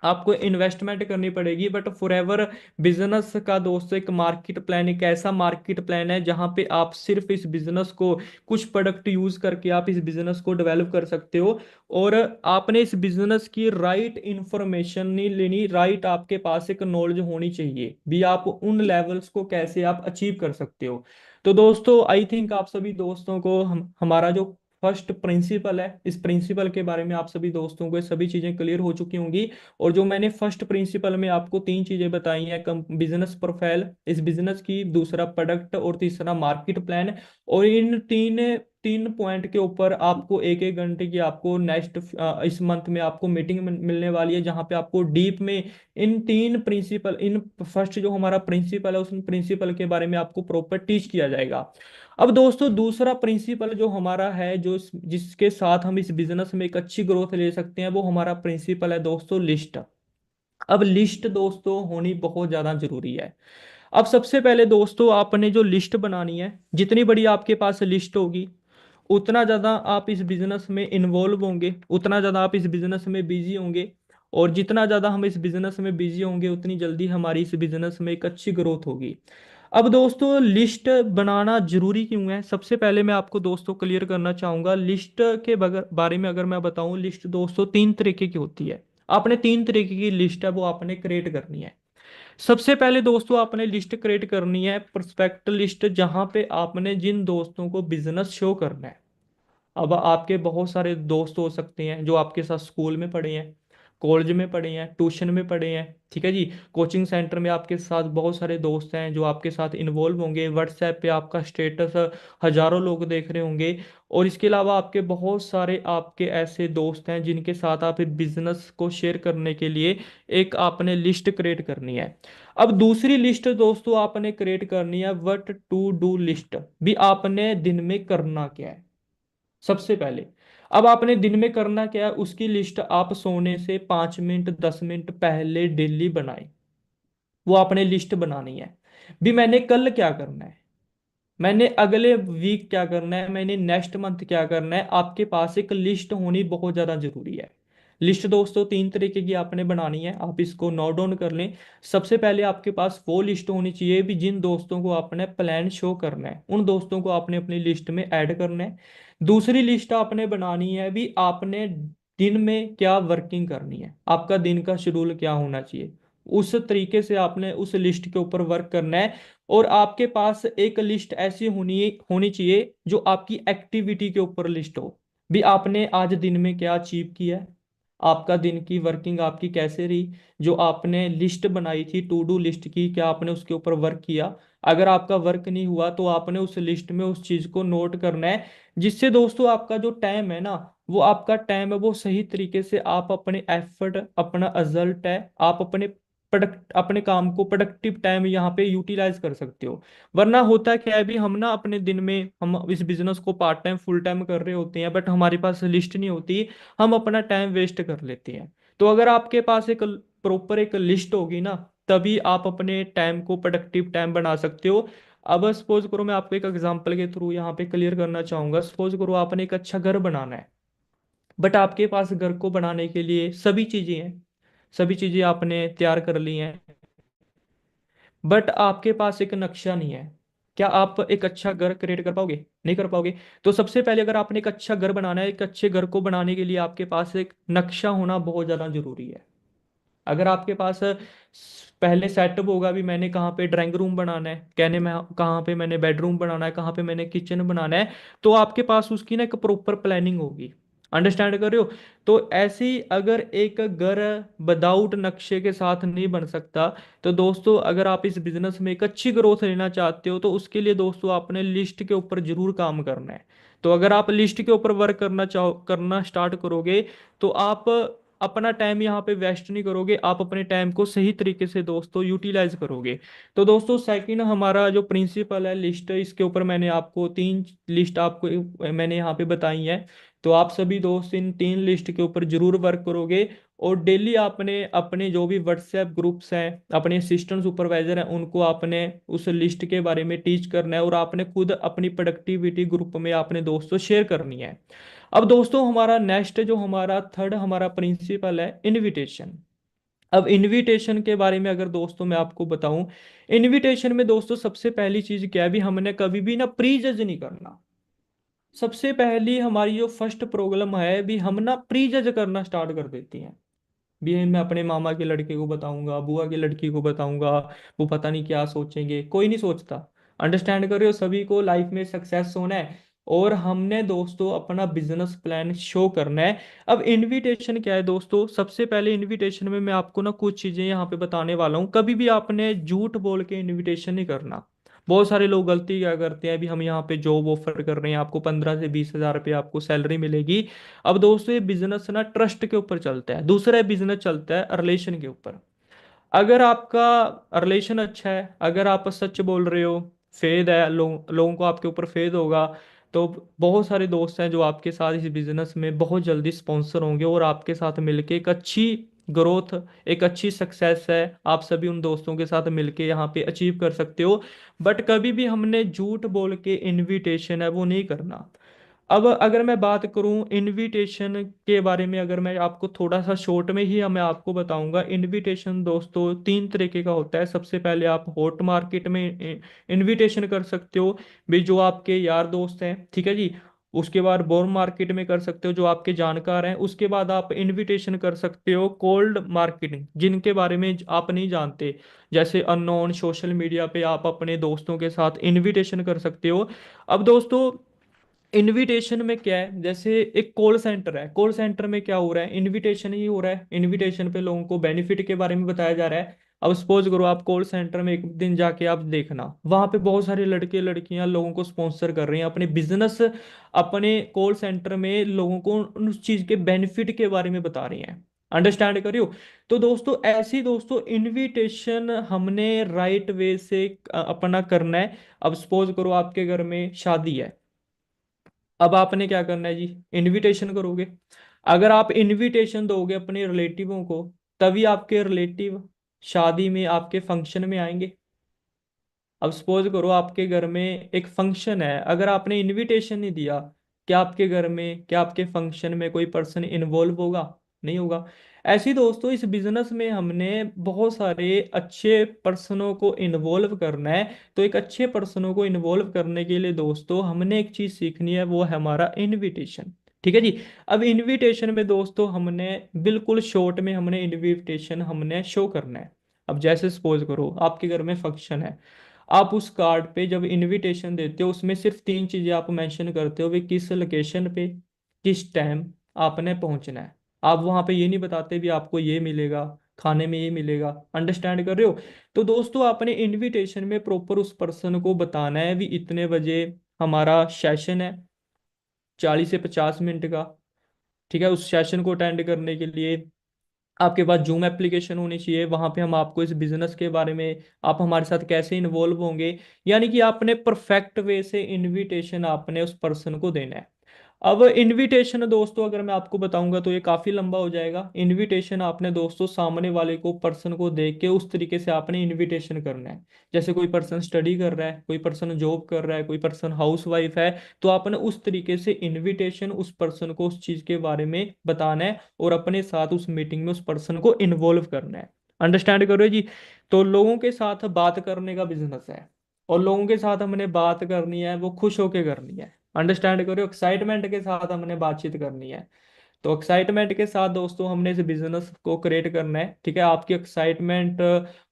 आपको इन्वेस्टमेंट करनी पड़ेगी। बट फॉरएवर बिजनेस का दोस्तों एक मार्केट प्लान, एक ऐसा मार्केट प्लान है जहां पे आप सिर्फ इस बिजनेस को कुछ प्रोडक्ट यूज करके आप इस बिजनेस को डेवलप कर सकते हो। और आपने इस बिजनेस की राइट इंफॉर्मेशन नहीं लेनी, राइट आपके पास एक नॉलेज होनी चाहिए भी आप उन लेवल्स को कैसे आप अचीव कर सकते हो। तो दोस्तों आई थिंक आप सभी दोस्तों को हमारा जो फर्स्ट प्रिंसिपल है, इस प्रिंसिपल के बारे में आप सभी दोस्तों को ये सभी चीजें क्लियर हो चुकी होंगी। और जो मैंने फर्स्ट प्रिंसिपल में आपको 3 चीजें बताई हैं, बिजनेस प्रोफाइल इस बिजनेस की, दूसरा प्रोडक्ट और तीसरा मार्केट प्लान। और इन तीन तीन पॉइंट के ऊपर आपको 1-1 घंटे की आपको नेक्स्ट इस मंथ में आपको मीटिंग मिलने वाली है जहां पे आपको डीप में इन 3 प्रिंसिपल, इन फर्स्ट जो हमारा प्रिंसिपल है उस प्रिंसिपल के बारे में आपको प्रॉपर टीच किया जाएगा। अब दोस्तों दूसरा प्रिंसिपल जो हमारा है, जो जिसके साथ हम इस बिजनेस में एक अच्छी ग्रोथ ले सकते हैं, वो हमारा प्रिंसिपल है दोस्तों लिस्ट। अब लिस्ट दोस्तों होनी बहुत ज्यादा जरूरी है। अब सबसे पहले दोस्तों आपने जो लिस्ट बनानी है, जितनी बड़ी आपके पास लिस्ट होगी उतना ज्यादा आप इस बिजनेस में इन्वॉल्व होंगे, उतना ज्यादा आप इस बिजनेस में बिजी होंगे। और जितना ज्यादा हम इस बिजनेस में बिजी होंगे उतनी जल्दी हमारी इस बिजनेस में एक अच्छी ग्रोथ होगी। अब दोस्तों लिस्ट बनाना जरूरी क्यों है, सबसे पहले मैं आपको दोस्तों क्लियर करना चाहूंगा लिस्ट के बारे में। अगर मैं बताऊं लिस्ट दोस्तों 3 तरीके की होती है, आपने 3 तरीके की लिस्ट है वो आपने क्रिएट करनी है। सबसे पहले दोस्तों आपने लिस्ट क्रिएट करनी है प्रोस्पेक्ट लिस्ट, जहां पे आपने जिन दोस्तों को बिजनेस शो करना है। अब आपके बहुत सारे दोस्त हो सकते हैं जो आपके साथ स्कूल में पढ़े हैं, कॉलेज में पढ़े हैं, ट्यूशन में पढ़े हैं, ठीक है जी, कोचिंग सेंटर में आपके साथ बहुत सारे दोस्त हैं जो आपके साथ इन्वॉल्व होंगे, व्हाट्सएप पे आपका स्टेटस हजारों लोग देख रहे होंगे। और इसके अलावा आपके बहुत सारे आपके ऐसे दोस्त हैं जिनके साथ आप बिजनेस को शेयर करने के लिए एक आपने लिस्ट क्रिएट करनी है। अब दूसरी लिस्ट दोस्तों आपने क्रिएट करनी है व्हाट टू डू लिस्ट, भी आपने दिन में करना क्या है। सबसे पहले अब आपने दिन में करना क्या है उसकी लिस्ट आप सोने से 5 मिनट 10 मिनट पहले डेली बनाएं। वो आपने लिस्ट बनानी है। भी मैंने कल क्या करना है, मैंने अगले वीक क्या करना है, मैंने नेक्स्ट मंथ क्या करना है, आपके पास एक लिस्ट होनी बहुत ज़्यादा जरूरी है। लिस्ट दोस्तों तीन तरीके की आपने बनानी है, आप इसको नोट डाउन कर लें। सबसे पहले आपके पास वो लिस्ट होनी चाहिए भी जिन दोस्तों को आपने प्लान शो करना है, उन दोस्तों को आपने अपनी लिस्ट में ऐड करना है। दूसरी लिस्ट आपने बनानी है भी आपने दिन में क्या वर्किंग करनी है, आपका दिन का शेड्यूल क्या होना चाहिए, उस तरीके से आपने उस लिस्ट के ऊपर वर्क करना है। और आपके पास एक लिस्ट ऐसी होनी होनी चाहिए जो आपकी एक्टिविटी के ऊपर लिस्ट हो, भी आपने आज दिन में क्या अचीव किया है, आपका दिन की वर्किंग आपकी कैसे रही, जो आपने लिस्ट बनाई थी टू डू लिस्ट की, क्या आपने उसके ऊपर वर्क किया। अगर आपका वर्क नहीं हुआ तो आपने उस लिस्ट में उस चीज को नोट करना है, जिससे दोस्तों आपका जो टाइम है ना, वो आपका टाइम है वो सही तरीके से आप अपने एफर्ट, अपना रिजल्ट है, आप अपने काम को प्रोडक्टिव टाइम यहाँ पे यूटिलाइज कर सकते हो। वरना होता क्या है भी, हम ना अपने दिन में हम इस बिजनेस को पार्ट टाइम फुल टाइम कर रहे होते हैं, बट हमारे पास लिस्ट नहीं होती, हम अपना टाइम वेस्ट कर लेते हैं। तो अगर आपके पास एक प्रॉपर एक लिस्ट होगी ना, तभी आप अपने टाइम को प्रोडक्टिव टाइम बना सकते हो। अब सपोज करो, मैं आपको एक एग्जांपल के थ्रू यहाँ पे क्लियर करना चाहूंगा। सपोज करो आपने एक अच्छा घर बनाना है, बट आपके पास घर को बनाने के लिए सभी चीजें हैं, सभी चीजें आपने तैयार कर ली हैं, बट आपके पास एक नक्शा नहीं है। क्या आप एक अच्छा घर क्रिएट कर पाओगे? नहीं कर पाओगे। तो सबसे पहले अगर आपने एक अच्छा घर बनाना है, एक अच्छे घर को बनाने के लिए आपके पास एक नक्शा होना बहुत ज़्यादा जरूरी है। अगर आपके पास पहले सेटअप होगा भी, मैंने कहाँ पे ड्राइंग रूम बनाना है, कहने में कहाँ पे मैंने बेडरूम बनाना है, कहाँ पे मैंने किचन बनाना है, तो आपके पास उसकी ना एक प्रॉपर प्लानिंग होगी। अंडरस्टैंड कर रहे हो? तो ऐसी अगर एक घर विदाउट नक्शे के साथ नहीं बन सकता, तो दोस्तों अगर आप इस बिजनेस में एक अच्छी ग्रोथ लेना चाहते हो, तो उसके लिए दोस्तों आपने लिस्ट के ऊपर जरूर काम करना है। तो अगर आप लिस्ट के ऊपर वर्क करना चाहो, करना स्टार्ट करोगे, तो आप अपना टाइम यहाँ पे वेस्ट नहीं करोगे, आप अपने टाइम को सही तरीके से दोस्तों यूटिलाइज करोगे। तो दोस्तों सेकंड हमारा जो प्रिंसिपल है लिस्ट, इसके ऊपर मैंने आपको तीन लिस्ट आपको मैंने यहाँ पे बताई है। तो आप सभी दोस्त इन तीन लिस्ट के ऊपर जरूर वर्क करोगे, और डेली आपने अपने जो भी व्हाट्सएप ग्रुप्स हैं, अपने असिस्टेंट सुपरवाइजर हैं, उनको आपने उस लिस्ट के बारे में टीच करना है, और आपने खुद अपनी प्रोडक्टिविटी ग्रुप में आपने दोस्तों शेयर करनी है। अब दोस्तों हमारा नेक्स्ट जो हमारा थर्ड हमारा प्रिंसिपल है इनविटेशन। अब इनविटेशन के बारे में अगर दोस्तों मैं आपको बताऊं, इनविटेशन में दोस्तों सबसे पहली चीज क्या है भी, हमने कभी भी ना प्री जज नहीं करना। सबसे पहली हमारी जो फर्स्ट प्रॉब्लम है भी, हम ना प्री जज करना स्टार्ट कर देती हैं भी, मैं अपने मामा के लड़के को बताऊंगा, बुआ की लड़की को बताऊंगा, वो पता नहीं क्या सोचेंगे। कोई नहीं सोचता। अंडरस्टैंड कर रहे हो? सभी को लाइफ में सक्सेस होना है, और हमने दोस्तों अपना बिजनेस प्लान शो करना है। अब इनविटेशन क्या है दोस्तों, सबसे पहले इनविटेशन में मैं आपको ना कुछ चीजें यहाँ पे बताने वाला हूँ। कभी भी आपने झूठ बोल के इनविटेशन नहीं करना। बहुत सारे लोग गलती क्या करते हैं, अभी हम यहाँ पे जॉब ऑफर कर रहे हैं, आपको 15 से 20 हज़ार रुपये आपको सैलरी मिलेगी। अब दोस्तों ये बिजनेस ना ट्रस्ट के ऊपर चलता है, दूसरा बिजनेस चलता है रिलेशन के ऊपर। अगर आपका रिलेशन अच्छा है, अगर आप सच बोल रहे हो, फेद है, लोगों को आपके ऊपर फेद होगा, तो बहुत सारे दोस्त हैं जो आपके साथ इस बिजनेस में बहुत जल्दी स्पॉन्सर होंगे, और आपके साथ मिलके एक अच्छी ग्रोथ, एक अच्छी सक्सेस है, आप सभी उन दोस्तों के साथ मिलके यहाँ पे अचीव कर सकते हो। बट कभी भी हमने झूठ बोल के इनविटेशन है वो नहीं करना। अब अगर मैं बात करूं इनविटेशन के बारे में, अगर मैं आपको थोड़ा सा शॉर्ट में ही मैं आपको बताऊंगा, इनविटेशन दोस्तों तीन तरीके का होता है। सबसे पहले आप हॉट मार्केट में इनविटेशन कर सकते हो, भी जो आपके यार दोस्त हैं, ठीक है जी। उसके बाद बोर मार्केट में कर सकते हो जो आपके जानकार हैं। उसके बाद आप इनविटेशन कर सकते हो कोल्ड मार्केटिंग, जिनके बारे में आप नहीं जानते, जैसे अननोन सोशल मीडिया पे आप अपने दोस्तों के साथ इनविटेशन कर सकते हो। अब दोस्तों इनविटेशन में क्या है, जैसे एक कॉल सेंटर है, कॉल सेंटर में क्या हो रहा है, इनविटेशन ही हो रहा है। इनविटेशन पे लोगों को बेनिफिट के बारे में बताया जा रहा है। अब सपोज करो आप कॉल सेंटर में एक दिन जाके आप देखना, वहां पे बहुत सारे लड़के लड़कियां लोगों को स्पॉन्सर कर रहे हैं अपने बिजनेस, अपने कॉल सेंटर में लोगों को उस चीज के बेनिफिट के बारे में बता रहे हैं। अंडरस्टैंड करियो? तो दोस्तों ऐसी दोस्तों इनविटेशन हमने राइट वे से अपना करना है। अब सपोज करो आपके घर में शादी है, अब आपने क्या करना है जी, इनविटेशन करोगे। अगर आप इनविटेशन दोगे अपने रिलेटिवों को, तभी आपके रिलेटिव शादी में, आपके फंक्शन में आएंगे। अब सपोज करो आपके घर में एक फंक्शन है, अगर आपने इनविटेशन नहीं दिया, क्या आपके घर में, क्या आपके फंक्शन में कोई पर्सन इन्वॉल्व होगा? नहीं होगा। ऐसे ही दोस्तों इस बिजनेस में हमने बहुत सारे अच्छे पर्सनों को इन्वॉल्व करना है। तो एक अच्छे पर्सनों को इन्वॉल्व करने के लिए दोस्तों हमने एक चीज सीखनी है, वो है हमारा इनविटेशन। ठीक है जी। अब इनविटेशन में दोस्तों हमने बिल्कुल शॉर्ट में हमने इनविटेशन हमने शो करना है। अब जैसे सपोज करो आपके घर में फंक्शन है, आप उस कार्ड पे जब इनविटेशन देते हो उसमें सिर्फ तीन चीजें आप मेंशन करते हो, वे किस लोकेशन पे, किस टाइम आपने पहुंचना है। आप वहां पे ये नहीं बताते भी आपको ये मिलेगा, खाने में ये मिलेगा। अंडरस्टैंड कर रहे हो? तो दोस्तों आपने इनविटेशन में प्रॉपर उस पर्सन को बताना है भी इतने बजे हमारा सेशन है, 40 से 50 मिनट का। ठीक है, उस सेशन को अटेंड करने के लिए आपके पास जूम एप्लीकेशन होनी चाहिए, वहां पे हम आपको इस बिजनेस के बारे में, आप हमारे साथ कैसे इन्वॉल्व होंगे, यानी कि आपने परफेक्ट वे से इनविटेशन आपने उस पर्सन को देना है। अब इनविटेशन दोस्तों अगर मैं आपको बताऊंगा तो ये काफी लंबा हो जाएगा। इनविटेशन आपने दोस्तों सामने वाले को, पर्सन को देख के उस तरीके से आपने इनविटेशन करना है। जैसे कोई पर्सन स्टडी कर रहा है, कोई पर्सन जॉब कर रहा है, कोई पर्सन हाउस वाइफ है, तो आपने उस तरीके से इनविटेशन उस पर्सन को उस चीज के बारे में बताना है और अपने साथ उस मीटिंग में उस पर्सन को इन्वॉल्व करना है। अंडरस्टैंड करो जी। तो लोगों के साथ बात करने का बिजनेस है, और लोगों के साथ हमने बात करनी है वो खुश होके करनी है। अंडरस्टैंड करो, एक्साइटमेंट के साथ हमने बातचीत करनी है। तो एक्साइटमेंट के साथ दोस्तों हमने इस बिजनेस को क्रिएट करना है। ठीक है, आपकी एक्साइटमेंट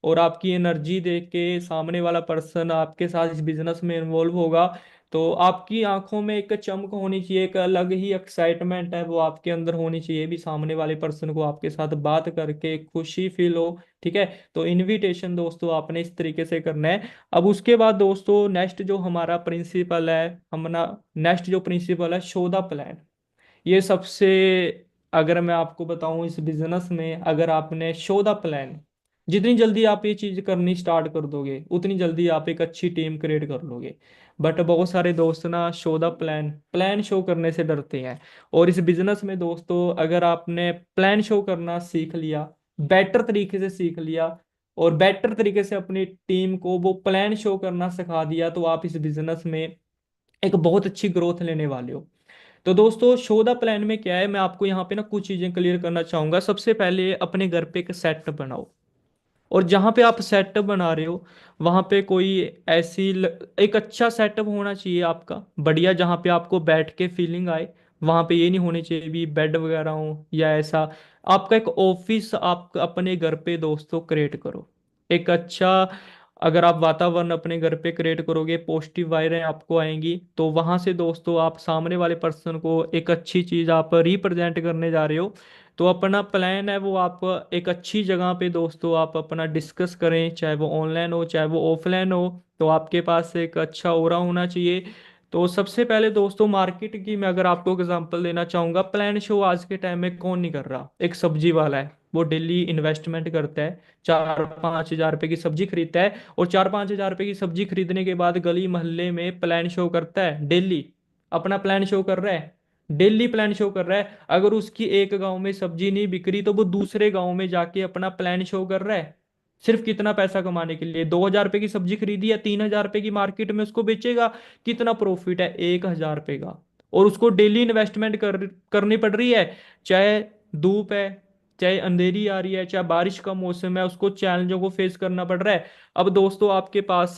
और आपकी एनर्जी देख के सामने वाला पर्सन आपके साथ इस बिजनेस में इन्वॉल्व होगा। तो आपकी आंखों में एक चमक होनी चाहिए, एक अलग ही एक्साइटमेंट है वो आपके अंदर होनी चाहिए भी, सामने वाले पर्सन को आपके साथ बात करके खुशी फील हो। ठीक है, तो इनविटेशन दोस्तों आपने इस तरीके से करना है। अब उसके बाद दोस्तों नेक्स्ट जो हमारा प्रिंसिपल है, हमारा नेक्स्ट जो प्रिंसिपल है, शो द प्लान। ये सबसे, अगर मैं आपको बताऊं इस बिजनेस में, अगर आपने शो द प्लान, जितनी जल्दी आप ये चीज करनी स्टार्ट कर दोगे उतनी जल्दी आप एक अच्छी टीम क्रिएट कर लोगे। बट बहुत सारे दोस्त ना show the plan, plan show करने से डरते हैं। और इस बिजनेस में दोस्तों अगर आपने प्लान शो करना सीख लिया, बेटर तरीके से सीख लिया, और बेटर तरीके से अपनी टीम को वो प्लान शो करना सिखा दिया, तो आप इस बिजनेस में एक बहुत अच्छी ग्रोथ लेने वाले हो। तो दोस्तों शो द प्लान में क्या है, मैं आपको यहाँ पे ना कुछ चीजें क्लियर करना चाहूंगा। सबसे पहले अपने घर पे एक सेटअप बनाओ, और जहाँ पे आप सेटअप बना रहे हो वहाँ पे कोई एक अच्छा सेटअप होना चाहिए आपका, बढ़िया, जहाँ पे आपको बैठ के फीलिंग आए। वहाँ पे ये नहीं होने चाहिए भी बेड वगैरह हो या ऐसा। आपका एक ऑफिस आप अपने घर पे दोस्तों क्रिएट करो, एक अच्छा। अगर आप वातावरण अपने घर पे क्रिएट करोगे, पॉजिटिव वाइरें आपको आएंगी, तो वहां से दोस्तों आप सामने वाले पर्सन को एक अच्छी चीज आप रिप्रेजेंट करने जा रहे हो। तो अपना प्लान है वो आप एक अच्छी जगह पे दोस्तों आप अपना डिस्कस करें, चाहे वो ऑनलाइन हो चाहे वो ऑफलाइन हो। तो आपके पास एक अच्छा ओरा होना चाहिए। तो सबसे पहले दोस्तों मार्केट की मैं अगर आपको एग्जांपल देना चाहूंगा, प्लान शो आज के टाइम में कौन नहीं कर रहा? एक सब्जी वाला है, वो डेली इन्वेस्टमेंट करता है, 4-5 हजार रुपए की सब्जी खरीदता है, और 4-5 हजार रुपए की सब्जी खरीदने के बाद गली मोहल्ले में प्लान शो करता है डेली, अपना प्लान शो कर रहा है, डेली प्लान शो कर रहा है। अगर उसकी एक गांव में सब्जी नहीं बिक रही तो वो दूसरे गांव में जाके अपना प्लान शो कर रहा है, सिर्फ कितना पैसा कमाने के लिए। 2 हजार रुपए की सब्जी खरीदी है, 3 हजार रुपए की मार्केट में उसको बेचेगा, कितना प्रॉफिट है? 1 हजार रुपए का। और उसको डेली इन्वेस्टमेंट करनी पड़ रही है, चाहे धूप है, चाहे अंधेरी आ रही है, चाहे बारिश का मौसम है, उसको चैलेंजों को फेस करना पड़ रहा है। अब दोस्तों आपके पास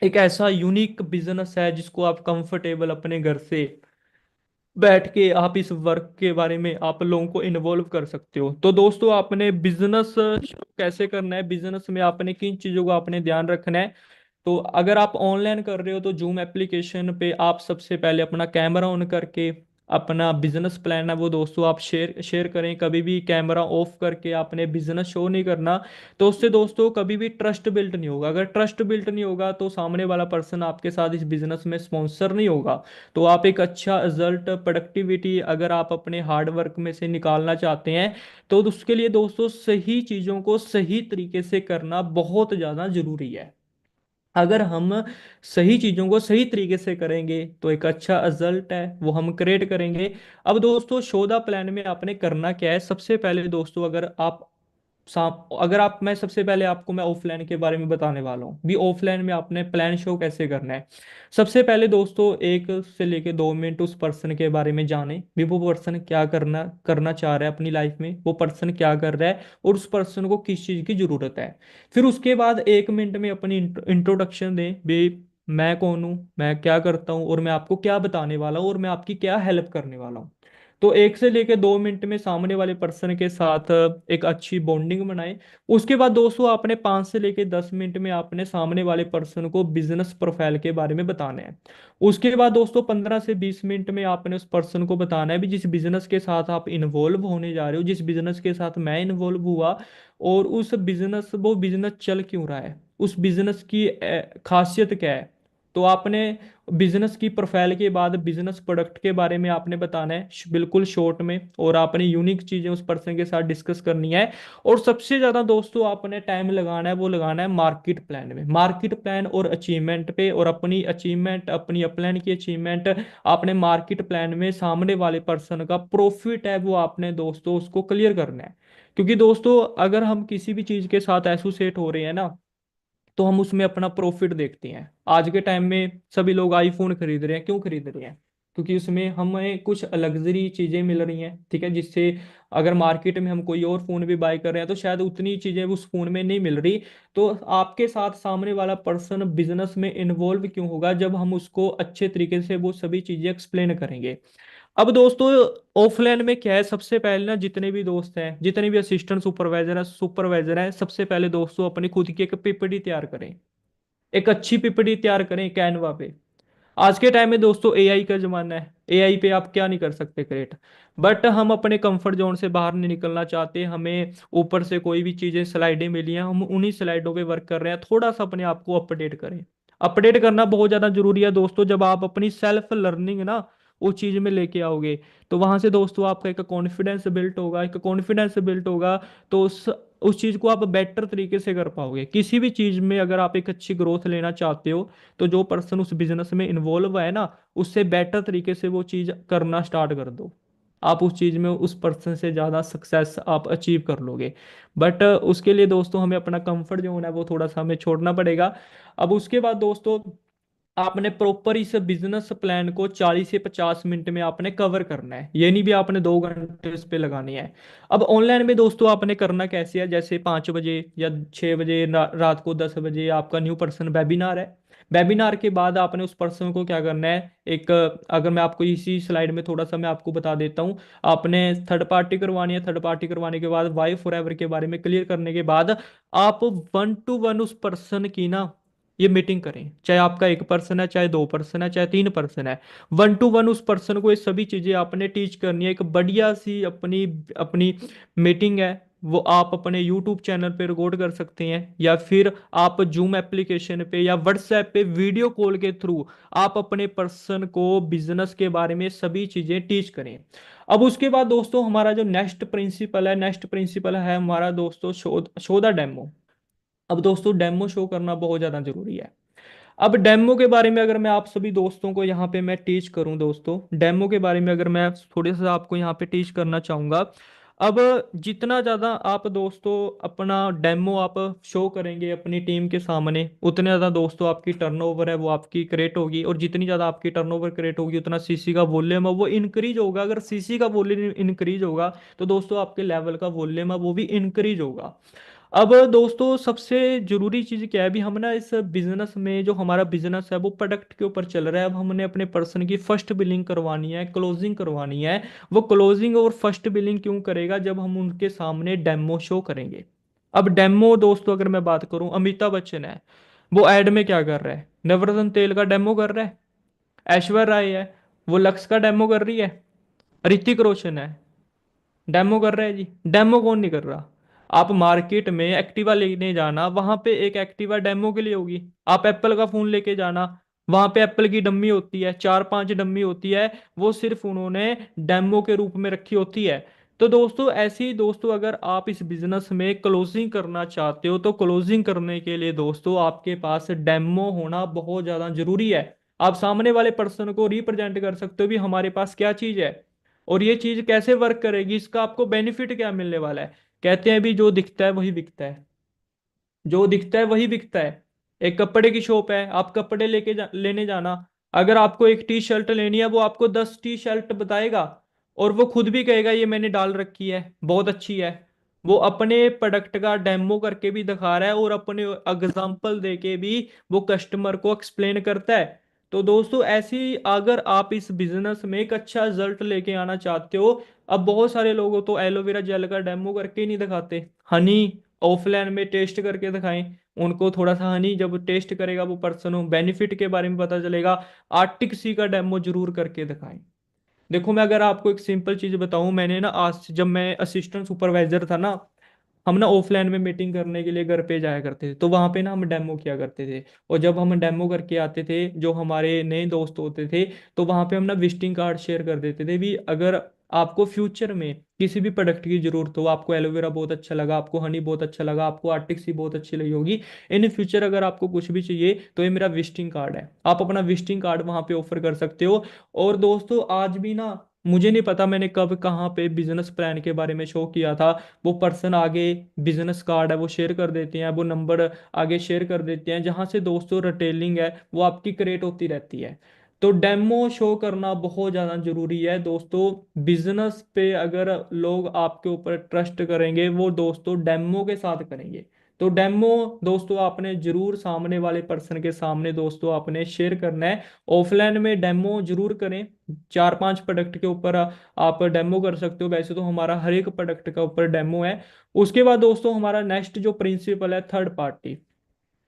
एक ऐसा यूनिक बिजनेस है जिसको आप कंफर्टेबल अपने घर से बैठ के आप इस वर्क के बारे में आप लोगों को इन्वॉल्व कर सकते हो। तो दोस्तों आपने बिजनेस शुरू कैसे करना है, बिजनेस में आपने किन चीजों को आपने ध्यान रखना है। तो अगर आप ऑनलाइन कर रहे हो तो जूम एप्लीकेशन पे आप सबसे पहले अपना कैमरा ऑन करके अपना बिजनेस प्लान है वो दोस्तों आप शेयर शेयर करें। कभी भी कैमरा ऑफ करके आपने बिजनेस शो नहीं करना। तो उससे दोस्तों कभी भी ट्रस्ट बिल्ट नहीं होगा। अगर ट्रस्ट बिल्ट नहीं होगा तो सामने वाला पर्सन आपके साथ इस बिजनेस में स्पॉन्सर नहीं होगा। तो आप एक अच्छा रिजल्ट, प्रोडक्टिविटी अगर आप अपने हार्ड वर्क में से निकालना चाहते हैं, तो उसके लिए दोस्तों सही चीज़ों को सही तरीके से करना बहुत ज़्यादा जरूरी है। अगर हम सही चीजों को सही तरीके से करेंगे तो एक अच्छा रिजल्ट है वो हम क्रिएट करेंगे। अब दोस्तों शोधा प्लान में आपने करना क्या है, सबसे पहले दोस्तों अगर आप अगर आप, मैं सबसे पहले आपको मैं ऑफलाइन के बारे में बताने वाला हूँ भी। ऑफलाइन में आपने प्लान शो कैसे करना है। सबसे पहले दोस्तों 1 से लेके 2 मिनट उस पर्सन के बारे में जाने भी, वो पर्सन क्या करना करना चाह रहा है अपनी लाइफ में, वो पर्सन क्या कर रहा है और उस पर्सन को किस चीज़ की ज़रूरत है। फिर उसके बाद 1 मिनट में अपनी इंट्रोडक्शन दें भी, मैं कौन हूँ, मैं क्या करता हूँ और मैं आपको क्या बताने वाला हूँ और मैं आपकी क्या हेल्प करने वाला हूँ। तो 1 से लेके 2 मिनट में सामने वाले पर्सन के साथ एक अच्छी बॉन्डिंग बनाए। उसके बाद दोस्तों आपने 5 से लेके 10 मिनट में आपने सामने वाले पर्सन को बिजनेस प्रोफाइल के बारे में बताना है। उसके बाद दोस्तों 15 से 20 मिनट में आपने उस पर्सन को बताना है भी, जिस बिजनेस के साथ आप इन्वॉल्व होने जा रहे हो, जिस बिजनेस के साथ मैं इन्वॉल्व हुआ, और उस बिजनेस, वो बिजनेस चल क्यों रहा है, उस बिजनेस की खासियत क्या है। तो आपने बिजनेस की प्रोफाइल के बाद बिजनेस प्रोडक्ट के बारे में आपने बताना है बिल्कुल शॉर्ट में, और आपने यूनिक चीजें उस पर्सन के साथ डिस्कस करनी है। और सबसे ज्यादा दोस्तों आपने टाइम लगाना है, वो लगाना है मार्केट प्लान में, मार्केट प्लान और अचीवमेंट पे, और अपनी अचीवमेंट, अपनी अपलाइन की अचीवमेंट आपने मार्केट प्लान में सामने वाले पर्सन का प्रॉफिट है वो आपने दोस्तों उसको क्लियर करना है। क्योंकि दोस्तों अगर हम किसी भी चीज के साथ एसोसिएट हो रहे हैं ना, तो हम उसमें अपना प्रॉफिट देखते हैं। आज के टाइम में सभी लोग आईफोन खरीद रहे हैं, क्यों खरीद रहे हैं, क्योंकि उसमें हमें कुछ लग्जरी चीजें मिल रही हैं, ठीक है, जिससे अगर मार्केट में हम कोई और फोन भी बाय कर रहे हैं तो शायद उतनी चीजें उस फोन में नहीं मिल रही। तो आपके साथ सामने वाला पर्सन बिजनेस में इन्वॉल्व क्यों होगा, जब हम उसको अच्छे तरीके से वो सभी चीजें एक्सप्लेन करेंगे। अब दोस्तों ऑफलाइन में क्या है, सबसे पहले ना जितने भी दोस्त हैं, जितने भी असिस्टेंट सुपरवाइजर हैं, सबसे पहले दोस्तों अपनी खुद की एक पीपीटी तैयार करें। एक अच्छी पीपीटी तैयार करें कैनवा पे। आज के टाइम में दोस्तों एआई का जमाना है, एआई पे आप क्या नहीं कर सकते क्रिएट। बट हम अपने कंफर्ट जोन से बाहर नहीं निकलना चाहते, हमें ऊपर से कोई भी चीजें स्लाइडें मिली हैं, हम उन्हीं स्लाइडों पे वर्क कर रहे हैं। थोड़ा सा अपने आप को अपडेट करें। अपडेट करना बहुत ज्यादा जरूरी है दोस्तों। जब आप अपनी सेल्फ लर्निंग ना उस चीज में लेके आओगे, तो वहां से दोस्तों आपका एक कॉन्फिडेंस बिल्ट होगा, एक कॉन्फिडेंस बिल्ट होगा। तो उस चीज को आप बेटर तरीके से कर पाओगे। किसी भी चीज में अगर आप एक अच्छी ग्रोथ लेना चाहते हो, तो जो पर्सन उस बिजनेस में इन्वॉल्व है ना, उससे बेटर तरीके से वो चीज करना स्टार्ट कर दो। आप उस चीज में उस पर्सन से ज्यादा सक्सेस आप अचीव कर लोगे। बट उसके लिए दोस्तों हमें अपना कंफर्ट जोन है वो थोड़ा सा हमें छोड़ना पड़ेगा। अब उसके बाद दोस्तों आपने प्रॉपर इस बिजनेस प्लान को 40 से 50 मिनट में आपने कवर करना है, ये नहीं भी आपने 2 घंटे इस पे लगानी है। अब ऑनलाइन में दोस्तों आपने करना कैसे है, जैसे 5 बजे या 6 बजे रात को 10 बजे आपका न्यू पर्सन वेबिनार है। वेबिनार के बाद आपने उस पर्सन को क्या करना है, एक, अगर मैं आपको इसी स्लाइड में थोड़ा सा मैं आपको बता देता हूँ। आपने थर्ड पार्टी करवानी है, थर्ड पार्टी करवाने के बाद वाई फॉर एवर के बारे में क्लियर करने के बाद आप 1 to 1 उस पर्सन की ना ये मीटिंग करें। चाहे आपका 1 पर्सन है, चाहे 2 पर्सन है, चाहे 3 पर्सन है, 1 to 1 उस पर्सन को ये सभी चीजें आपने टीच करनी है। एक बढ़िया सी अपनी अपनी मीटिंग है, वो आप अपने यूट्यूब चैनल पे रिकॉर्ड कर सकते हैं, या फिर आप जूम एप्लीकेशन पे या व्हाट्सएप पे वीडियो कॉल के थ्रू आप अपने पर्सन को बिजनेस के बारे में सभी चीजें टीच करें। अब उसके बाद दोस्तों हमारा जो नेक्स्ट प्रिंसिपल है हमारा दोस्तों, शो द डेमो। अब दोस्तों डेमो शो करना बहुत ज्यादा जरूरी है। अब डेमो के बारे में अगर मैं आप सभी दोस्तों को यहाँ पे मैं टीच करूँ दोस्तों, डेमो के बारे में अगर मैं थोड़े सा आपको यहाँ पे टीच करना चाहूँगा। अब जितना ज़्यादा आप दोस्तों अपना डेमो आप शो करेंगे अपनी टीम के सामने, उतने ज़्यादा दोस्तों आपकी टर्नओवर है वो आपकी क्रिएट होगी, और जितनी ज़्यादा आपकी टर्नओवर क्रिएट होगी उतना सीसी का वॉल्यूम है वो इंक्रीज होगा। अगर सीसी का वॉल्यूम इंक्रीज होगा तो दोस्तों आपके लेवल का वॉल्यूम है वो भी इंक्रीज होगा। अब दोस्तों सबसे जरूरी चीज क्या है, अभी हम ना इस बिजनेस में, जो हमारा बिजनेस है वो प्रोडक्ट के ऊपर चल रहा है। अब हमने अपने पर्सन की फर्स्ट बिलिंग करवानी है, क्लोजिंग करवानी है। वो क्लोजिंग और फर्स्ट बिलिंग क्यों करेगा, जब हम उनके सामने डेमो शो करेंगे। अब डेमो दोस्तों अगर मैं बात करूं, अमिताभ बच्चन है, वो एड में क्या कर रहा है, नवरत्न तेल का डेमो कर रहा है। ऐश्वर्या राय है, वो लक्स का डेमो कर रही है। ऋतिक रोशन है, डेमो कर रहा है जी। डेमो कौन नहीं कर रहा। आप मार्केट में एक्टिवा लेने जाना, वहां पे एक एक्टिवा डेमो के लिए होगी। आप एप्पल का फोन लेके जाना, वहां पे एप्पल की डम्मी होती है, 4-5 डम्मी होती है, वो सिर्फ उन्होंने डेमो के रूप में रखी होती है। तो दोस्तों ऐसे ही दोस्तों अगर आप इस बिजनेस में क्लोजिंग करना चाहते हो, तो क्लोजिंग करने के लिए दोस्तों आपके पास डेमो होना बहुत ज्यादा जरूरी है। आप सामने वाले पर्सन को रिप्रेजेंट कर सकते हो भी हमारे पास क्या चीज है और ये चीज कैसे वर्क करेगी, इसका आपको बेनिफिट क्या मिलने वाला है। कहते हैं भी जो दिखता है वही बिकता है, जो दिखता है वही बिकता है। एक कपड़े की शॉप है, आप कपड़े लेने जाना, अगर आपको एक टी शर्ट लेनी है वो आपको 10 टी शर्ट बताएगा, और वो खुद भी कहेगा ये मैंने डाल रखी है, बहुत अच्छी है। वो अपने प्रोडक्ट का डेमो करके भी दिखा रहा है और अपने एग्जाम्पल दे के भी वो कस्टमर को एक्सप्लेन करता है। तो दोस्तों ऐसी, अगर आप इस बिजनेस में एक अच्छा रिजल्ट लेके आना चाहते हो, अब बहुत सारे लोग तो एलोवेरा जेल का डेमो करके ही नहीं दिखाते, हनी ऑफलाइन में टेस्ट करके दिखाएं। उनको थोड़ा सा हनी जब टेस्ट करेगा वो पर्सन, हो बेनिफिट के बारे में पता चलेगा। आर्टिक सी का डेमो जरूर करके दिखाएं। देखो मैं अगर आपको एक सिंपल चीज बताऊं, मैंने ना आज जब मैं असिस्टेंट सुपरवाइजर था ना, हम ना ऑफलाइन में मीटिंग करने के लिए घर पे जाया करते थे, तो वहां पे ना हम डेमो किया करते थे। और जब हम डेमो करके आते थे, जो हमारे नए दोस्त होते थे, तो वहां पे हम ना विजिटिंग कार्ड शेयर कर देते थे भी, अगर आपको फ्यूचर में किसी भी प्रोडक्ट की जरूरत हो, आपको एलोवेरा बहुत अच्छा लगा, आपको हनी बहुत अच्छा लगा, आपको आर्टिक सी बहुत अच्छी लगी होगी, इन फ्यूचर अगर आपको कुछ भी चाहिए तो ये मेरा विजिटिंग कार्ड है, आप अपना विजिटिंग कार्ड वहां पे ऑफर कर सकते हो। और दोस्तों आज भी ना, मुझे नहीं पता मैंने कब कहाँ पे बिजनेस प्लान के बारे में शो किया था, वो पर्सन आगे बिजनेस कार्ड है वो शेयर कर देते हैं, वो नंबर आगे शेयर कर देते हैं, जहां से दोस्तों रिटेलिंग है वो आपकी क्रिएट होती रहती है। तो डेमो शो करना बहुत ज़्यादा जरूरी है दोस्तों। बिजनेस पे अगर लोग आपके ऊपर ट्रस्ट करेंगे, वो दोस्तों डेमो के साथ करेंगे। तो डेमो दोस्तों आपने जरूर सामने वाले पर्सन के सामने दोस्तों आपने शेयर करना है। ऑफलाइन में डेमो जरूर करें, 4-5 प्रोडक्ट के ऊपर आप डेमो कर सकते हो, वैसे तो हमारा हर एक प्रोडक्ट का ऊपर डेमो है। उसके बाद दोस्तों हमारा नेक्स्ट जो प्रिंसिपल है, थर्ड पार्टी।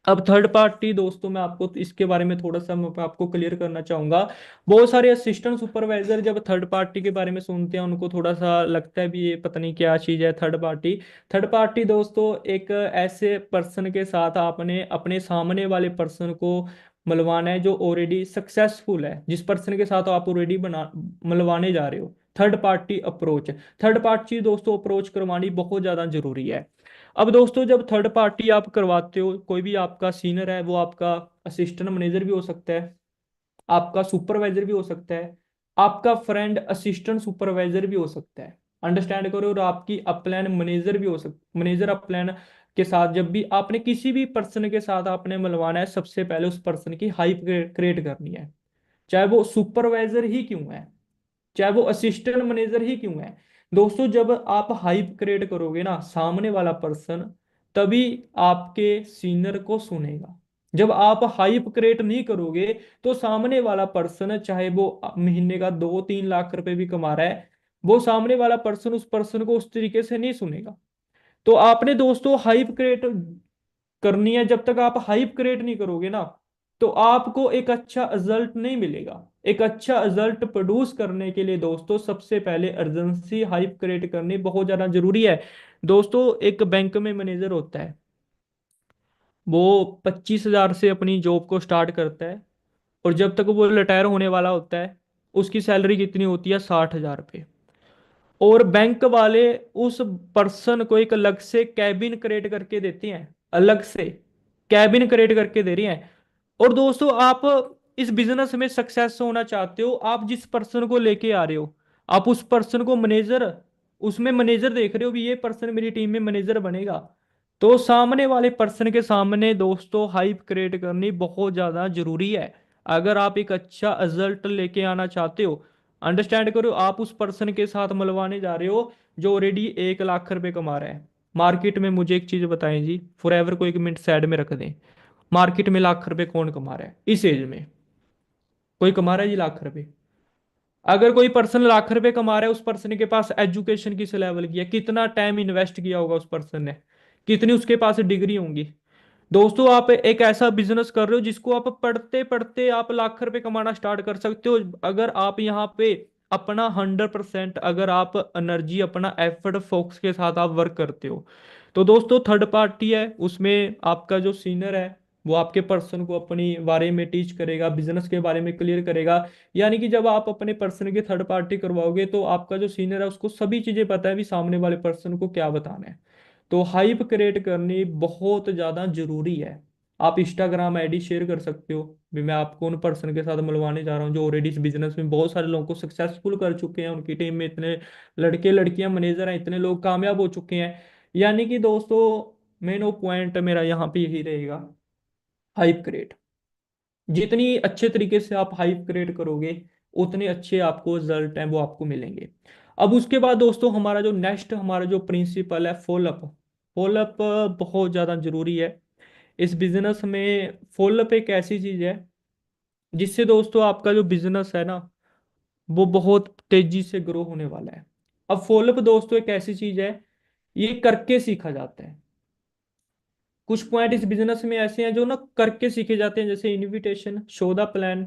अब थर्ड पार्टी दोस्तों मैं आपको इसके बारे में थोड़ा सा मैं आपको क्लियर करना चाहूंगा। बहुत सारे असिस्टेंट सुपरवाइजर जब थर्ड पार्टी के बारे में सुनते हैं, उनको थोड़ा सा लगता है भी ये पता नहीं क्या चीज़ है थर्ड पार्टी। थर्ड पार्टी दोस्तों एक ऐसे पर्सन के साथ आपने अपने सामने वाले पर्सन को मिलवाना है जो ऑलरेडी सक्सेसफुल है, जिस पर्सन के साथ आप ऑलरेडी बना मिलवाने जा रहे हो। Third party approach, third party दोस्तों अप्रोच करवानी बहुत ज़्यादा जरूरी है। अब दोस्तों जब थर्ड पार्टी आप करवाते हो, कोई भी आपका सीनियर है, वो आपका असिस्टेंट मैनेजर भी हो सकता है, आपका सुपरवाइजर भी हो सकता है, आपका फ्रेंड असिस्टेंट सुपरवाइजर भी हो सकता है, अंडरस्टैंड करो, और आपकी अपलाइन मैनेजर भी हो सकता, मैनेजर अपलाइन के साथ जब भी आपने किसी भी पर्सन के साथ आपने मिलवाना है, सबसे पहले उस पर्सन की हाइप क्रिएट करनी है, चाहे वो सुपरवाइजर ही क्यों है, चाहे वो असिस्टेंट मैनेजर ही क्यों है। दोस्तों जब आप हाइप क्रिएट करोगे ना, सामने वाला पर्सन तभी आपके सीनियर को सुनेगा। जब आप हाइप क्रिएट नहीं करोगे, तो सामने वाला पर्सन चाहे वो महीने का 2-3 लाख रुपए भी कमा रहा है, वो सामने वाला पर्सन उस पर्सन को उस तरीके से नहीं सुनेगा। तो आपने दोस्तों हाइप क्रिएट करनी है, जब तक आप हाइप क्रिएट नहीं करोगे ना, तो आपको एक अच्छा रिजल्ट नहीं मिलेगा। एक अच्छा रिजल्ट प्रोड्यूस करने के लिए दोस्तों सबसे पहले अर्जेंसी हाइप क्रिएट करनी बहुत ज्यादा जरूरी है। दोस्तों एक बैंक में मैनेजर होता है, वो 25,000 से अपनी जॉब को स्टार्ट करता है, और जब तक वो रिटायर होने वाला होता है, उसकी सैलरी कितनी होती है, 60,000 रुपये। और बैंक वाले उस पर्सन को एक अलग से कैबिन क्रिएट करके देते हैं, अलग से कैबिन क्रिएट करके दे रही हैं। और दोस्तों आप इस बिजनेस में सक्सेस होना चाहते हो, आप जिस पर्सन को लेके आ रहे हो, आप उस पर्सन को मैनेजर, उसमें मैनेजर देख रहे हो भी ये पर्सन मेरी टीम में मैनेजर बनेगा, तो सामने वाले पर्सन के सामने दोस्तों हाइप क्रिएट करनी बहुत ज्यादा जरूरी है। अगर आप एक अच्छा रिजल्ट लेके आना चाहते हो, अंडरस्टैंड करो, आप उस पर्सन के साथ मिलवाने जा रहे हो जो ऑलरेडी 1 लाख रुपए कमा रहा है। मार्केट में मुझे एक चीज बताएं जी, फॉरएवर को 1 मिनट साइड में रख दें, मार्केट में लाख रुपए कौन कमा रहा है इस एज में? कोई कमा रहा है जी लाख रुपए? अगर कोई पर्सन लाख रुपए कमा रहा है, उस पर्सन के पास एजुकेशन किस लेवल की है, कितना टाइम इन्वेस्ट किया होगा उस पर्सन ने, कितनी उसके पास डिग्री होंगी। दोस्तों आप एक ऐसा बिजनेस कर रहे हो जिसको आप पढ़ते पढ़ते आप लाख रुपए कमाना स्टार्ट कर सकते हो, अगर आप यहाँ पे अपना 100%, अगर आप एनर्जी अपना एफर्ट फोकस के साथ आप वर्क करते हो। तो दोस्तों थर्ड पार्टी है, उसमें आपका जो सीनियर है वो आपके पर्सन को अपनी बारे में टीच करेगा, बिजनेस के बारे में क्लियर करेगा। यानी कि जब आप अपने पर्सन की थर्ड पार्टी करवाओगे, तो आपका जो सीनियर है उसको सभी चीजें पता है भी सामने वाले पर्सन को क्या बताना है। तो हाइप क्रिएट करनी बहुत ज़्यादा जरूरी है। आप इंस्टाग्राम आईडी शेयर कर सकते हो भी, मैं आपको उन पर्सन के साथ मिलवाने जा रहा हूँ जो ऑलरेडी इस बिजनेस में बहुत सारे लोगों को सक्सेसफुल कर चुके हैं, उनकी टीम में इतने लड़के लड़कियां मैनेजर हैं, इतने लोग कामयाब हो चुके हैं। यानी कि दोस्तों मेन पॉइंट मेरा यहाँ पे यही रहेगा, हाइप क्रिएट। जितनी अच्छे तरीके से आप हाइप क्रिएट करोगे उतने अच्छे आपको रिजल्ट हैं वो आपको मिलेंगे। अब उसके बाद दोस्तों हमारा जो नेक्स्ट हमारा जो प्रिंसिपल है, फॉलोअप। फॉलोअप बहुत ज़्यादा जरूरी है इस बिजनेस में। फॉलोअप एक ऐसी चीज़ है जिससे दोस्तों आपका जो बिजनेस है ना वो बहुत तेजी से ग्रो होने वाला है। अब फॉलोअप दोस्तों एक ऐसी चीज़ है, ये करके सीखा जाता है। कुछ पॉइंट इस बिजनेस में ऐसे हैं जो ना करके सीखे जाते हैं, जैसे invitation, show the plan,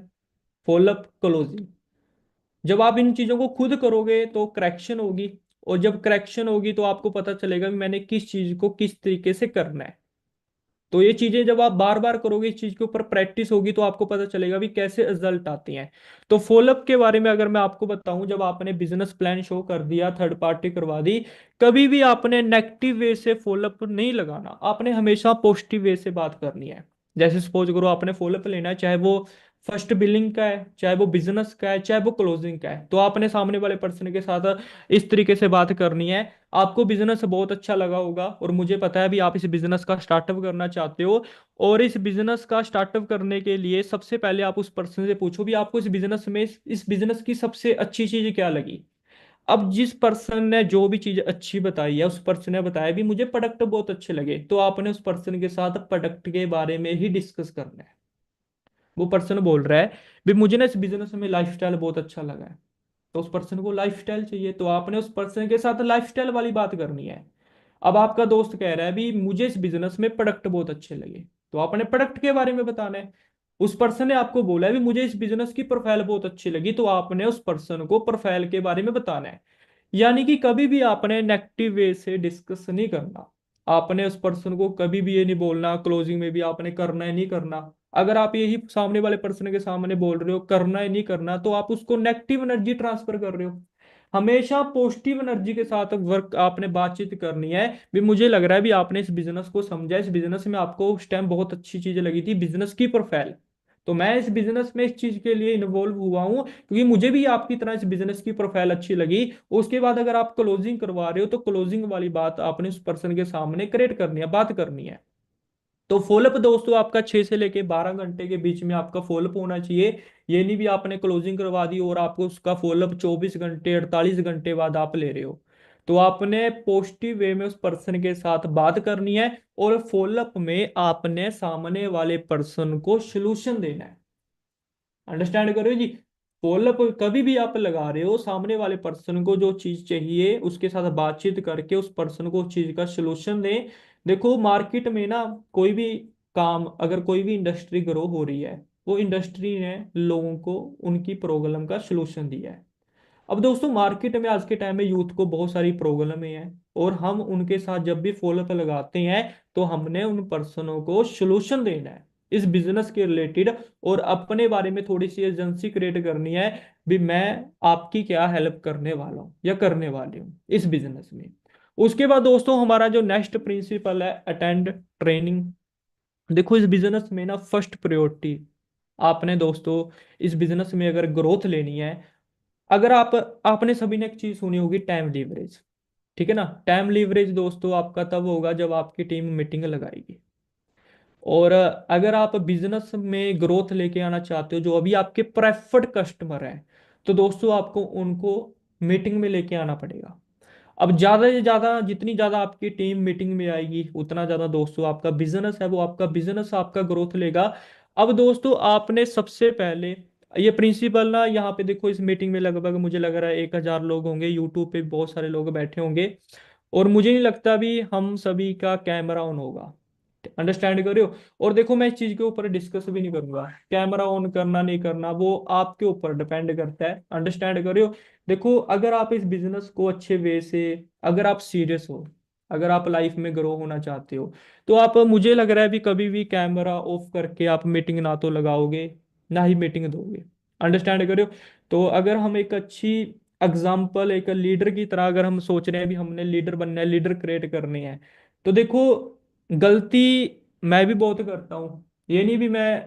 follow up, closing. जब आप इन चीजों को खुद करोगे तो करेक्शन होगी, और जब करेक्शन होगी तो आपको पता चलेगा कि मैंने किस चीज को किस तरीके से करना है। तो ये चीजें जब आप बार बार करोगे, इस चीज के ऊपर प्रैक्टिस होगी, तो आपको पता चलेगा भी कैसे रिजल्ट आते हैं। तो फॉलोअप के बारे में अगर मैं आपको बताऊं, जब आपने बिजनेस प्लान शो कर दिया, थर्ड पार्टी करवा दी, कभी भी आपने नेगेटिव वे से फॉलोअप नहीं लगाना, आपने हमेशा पॉजिटिव वे से बात करनी है। जैसे सपोज करो आपने फॉलोअप लेना है, चाहे वो फर्स्ट बिलिंग का है, चाहे वो बिजनेस का है, चाहे वो क्लोजिंग का है, तो आपने सामने वाले पर्सन के साथ इस तरीके से बात करनी है। आपको बिजनेस बहुत अच्छा लगा होगा और मुझे पता है भी आप इस बिजनेस का स्टार्टअप करना चाहते हो। और इस बिजनेस का स्टार्टअप करने के लिए सबसे पहले आप उस पर्सन से पूछो भी आपको इस बिजनेस की सबसे अच्छी चीज क्या लगी। अब जिस पर्सन ने जो भी चीज अच्छी बताई है, उस पर्सन ने बताया भी मुझे प्रोडक्ट बहुत अच्छे लगे, तो आपने उस पर्सन के साथ प्रोडक्ट के बारे में ही डिस्कस करना है। वो पर्सन बोल रहा है भी मुझे ना इस बिजनेस में लाइफस्टाइल बहुत अच्छा लगा है, तो उस पर्सन को लाइफस्टाइल चाहिए, तो आपने उस पर्सन के साथ लाइफस्टाइल वाली बात करनी है। अब आपका दोस्त कह रहा है भी मुझे इस बिजनेस में प्रोडक्ट बहुत अच्छे लगे, तो आपने प्रोडक्ट के बारे में बताना है। उस पर्सन ने आपको बोला है भी मुझे इस बिजनेस की प्रोफाइल बहुत अच्छी लगी, तो आपने उस पर्सन को प्रोफाइल के बारे में बताना है। यानी कि कभी भी आपने नेगेटिव वे से डिस्कस नहीं करना। आपने उस पर्सन को कभी भी ये नहीं बोलना क्लोजिंग में भी आपने करना है नहीं करना। अगर आप यही सामने वाले पर्सन के सामने बोल रहे हो करना है नहीं करना, तो आप उसको नेगेटिव एनर्जी ट्रांसफर कर रहे हो। हमेशा पॉजिटिव एनर्जी के साथ वर्क आपने बातचीत करनी है। भी मुझे लग रहा है भी आपने इस बिजनेस को समझा, इस बिजनेस में आपको उस टाइम बहुत अच्छी चीज लगी थी, बिजनेस की प्रोफाइल। तो मैं इस बिजनेस में इस चीज के लिए इन्वॉल्व हुआ हूँ क्योंकि मुझे भी आपकी तरह इस बिजनेस की प्रोफाइल अच्छी लगी। उसके बाद अगर आप क्लोजिंग करवा रहे हो तो क्लोजिंग वाली बात आपने उस पर्सन के सामने क्रिएट करनी है, बात करनी है। तो फॉलोअप दोस्तों आपका 6 से लेके 12 घंटे के बीच में आपका फॉलोअप होना चाहिए। ये नहीं भी आपने क्लोजिंग करवा दी और आपको उसका फॉलोअप 24 घंटे 48 घंटे बाद आप ले रहे हो। तो आपने पॉजिटिव वे में उस पर्सन के साथ बात करनी है, और फॉलोअप में आपने सामने वाले पर्सन को सोल्यूशन देना है। अंडरस्टैंड करो जी। फॉलोअप कभी भी आप लगा रहे हो, सामने वाले पर्सन को जो चीज चाहिए उसके साथ बातचीत करके उस पर्सन को उस चीज का सोल्यूशन दें। देखो मार्केट में ना कोई भी काम, अगर कोई भी इंडस्ट्री ग्रो हो रही है, वो इंडस्ट्री ने लोगों को उनकी प्रॉब्लम का सोल्यूशन दिया है। अब दोस्तों मार्केट में आज के टाइम में यूथ को बहुत सारी प्रॉब्लम है, और हम उनके साथ जब भी फॉलोअप लगाते हैं तो हमने उन पर्सनों को सोल्यूशन देना है इस बिजनेस के रिलेटेड, और अपने बारे में थोड़ी सी एजेंसी क्रिएट करनी है भी मैं आपकी क्या हेल्प करने वाला हूँ या करने वाली हूँ इस बिजनेस में। उसके बाद दोस्तों हमारा जो नेक्स्ट प्रिंसिपल है, अटेंड ट्रेनिंग। देखो इस बिजनेस में ना फर्स्ट प्रायोरिटी आपने दोस्तों, इस बिजनेस में अगर ग्रोथ लेनी है, अगर आप आपने सभी ने एक चीज सुनी होगी, टाइम लीवरेज। ठीक है ना, टाइम लीवरेज दोस्तों आपका तब होगा जब आपकी टीम मीटिंग लगाएगी। और अगर आप बिजनेस में ग्रोथ लेके आना चाहते हो, जो अभी आपके प्रेफर्ड कस्टमर हैं, तो दोस्तों आपको उनको मीटिंग में लेके आना पड़ेगा। अब ज्यादा से ज्यादा जितनी ज्यादा आपकी टीम मीटिंग में आएगी उतना ज्यादा दोस्तों आपका बिजनेस है वो आपका बिजनेस आपका ग्रोथ लेगा। अब दोस्तों आपने सबसे पहले ये प्रिंसिपल ना, यहाँ पे देखो इस मीटिंग में लगभग मुझे लग रहा है 1,000 लोग होंगे, यूट्यूब पे भी बहुत सारे लोग बैठे होंगे, और मुझे नहीं लगता भी हम सभी का कैमरा ऑन होगा। अंडरस्टैंड कर रहे हो। और देखो मैं इस चीज के ऊपर डिस्कस भी नहीं करूंगा, कैमरा ऑन करना नहीं करना वो आपके ऊपर डिपेंड करता है। अंडरस्टैंड कर रहे हो। देखो अगर आप इस बिजनेस को अच्छे वे से, अगर आप सीरियस हो, अगर आप लाइफ में ग्रो होना चाहते हो, तो आप, मुझे लग रहा है भी कभी भी कैमरा ऑफ करके आप मीटिंग ना तो लगाओगे ना ही मीटिंग दोगे। अंडरस्टैंड करो। तो अगर हम एक अच्छी एग्जाम्पल, एक लीडर की तरह अगर हम सोच रहे हैं भी हमने लीडर बनना है, लीडर क्रिएट करनी है, तो देखो गलती मैं भी बहुत करता हूँ, ये नहीं भी मैं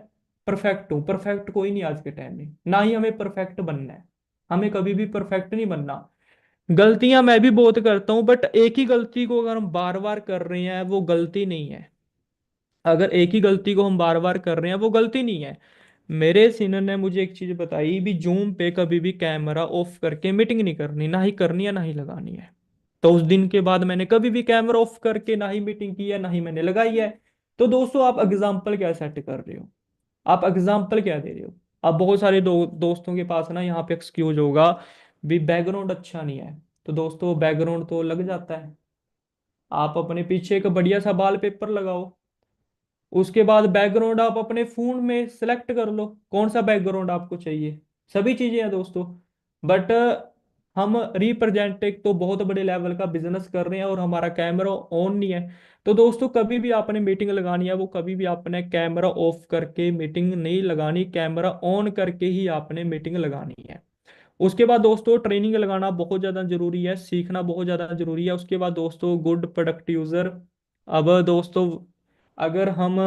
परफेक्ट हूँ, परफेक्ट कोई नहीं आज के टाइम में, ना ही हमें परफेक्ट बनना है, हमें कभी भी परफेक्ट नहीं बनना। गलतियां मैं भी बहुत करता हूं, बट एक ही गलती को अगर हम बार बार कर रहे हैं वो गलती नहीं है। अगर एक ही गलती को हम बार बार कर रहे हैं वो गलती नहीं है। मेरे सीनियर ने मुझे एक चीज बताई भी, जूम पे कभी भी कैमरा ऑफ करके मीटिंग नहीं करनी, ना ही करनी है ना ही लगानी है। तो उस दिन के बाद मैंने कभी भी कैमरा ऑफ करके ना ही मीटिंग की है ना ही मैंने लगाई है। तो दोस्तों आप एग्जाम्पल क्या सेट कर रहे हो? आप एग्जाम्पल क्या दे रहे हो? अब बहुत सारे दोस्तों के पास ना यहाँ पे एक्सक्यूज होगा भी बैकग्राउंड अच्छा नहीं है। तो दोस्तों बैकग्राउंड तो लग जाता है। आप अपने पीछे एक बढ़िया सा वॉल पेपर लगाओ। उसके बाद बैकग्राउंड आप अपने फोन में सेलेक्ट कर लो कौन सा बैकग्राउंड आपको चाहिए। सभी चीजें हैं दोस्तों। बट हम रिप्रेजेंट एक तो बहुत बड़े लेवल का बिजनेस कर रहे हैं और हमारा कैमरा ऑन नहीं है। तो दोस्तों कभी भी आपने मीटिंग लगानी है वो कभी भी आपने कैमरा ऑफ करके मीटिंग नहीं लगानी, कैमरा ऑन करके ही आपने मीटिंग लगानी है। उसके बाद दोस्तों ट्रेनिंग लगाना बहुत ज़्यादा जरूरी है, सीखना बहुत ज़्यादा जरूरी है। उसके बाद दोस्तों गुड प्रोडक्ट यूज़र। अब दोस्तों अगर हम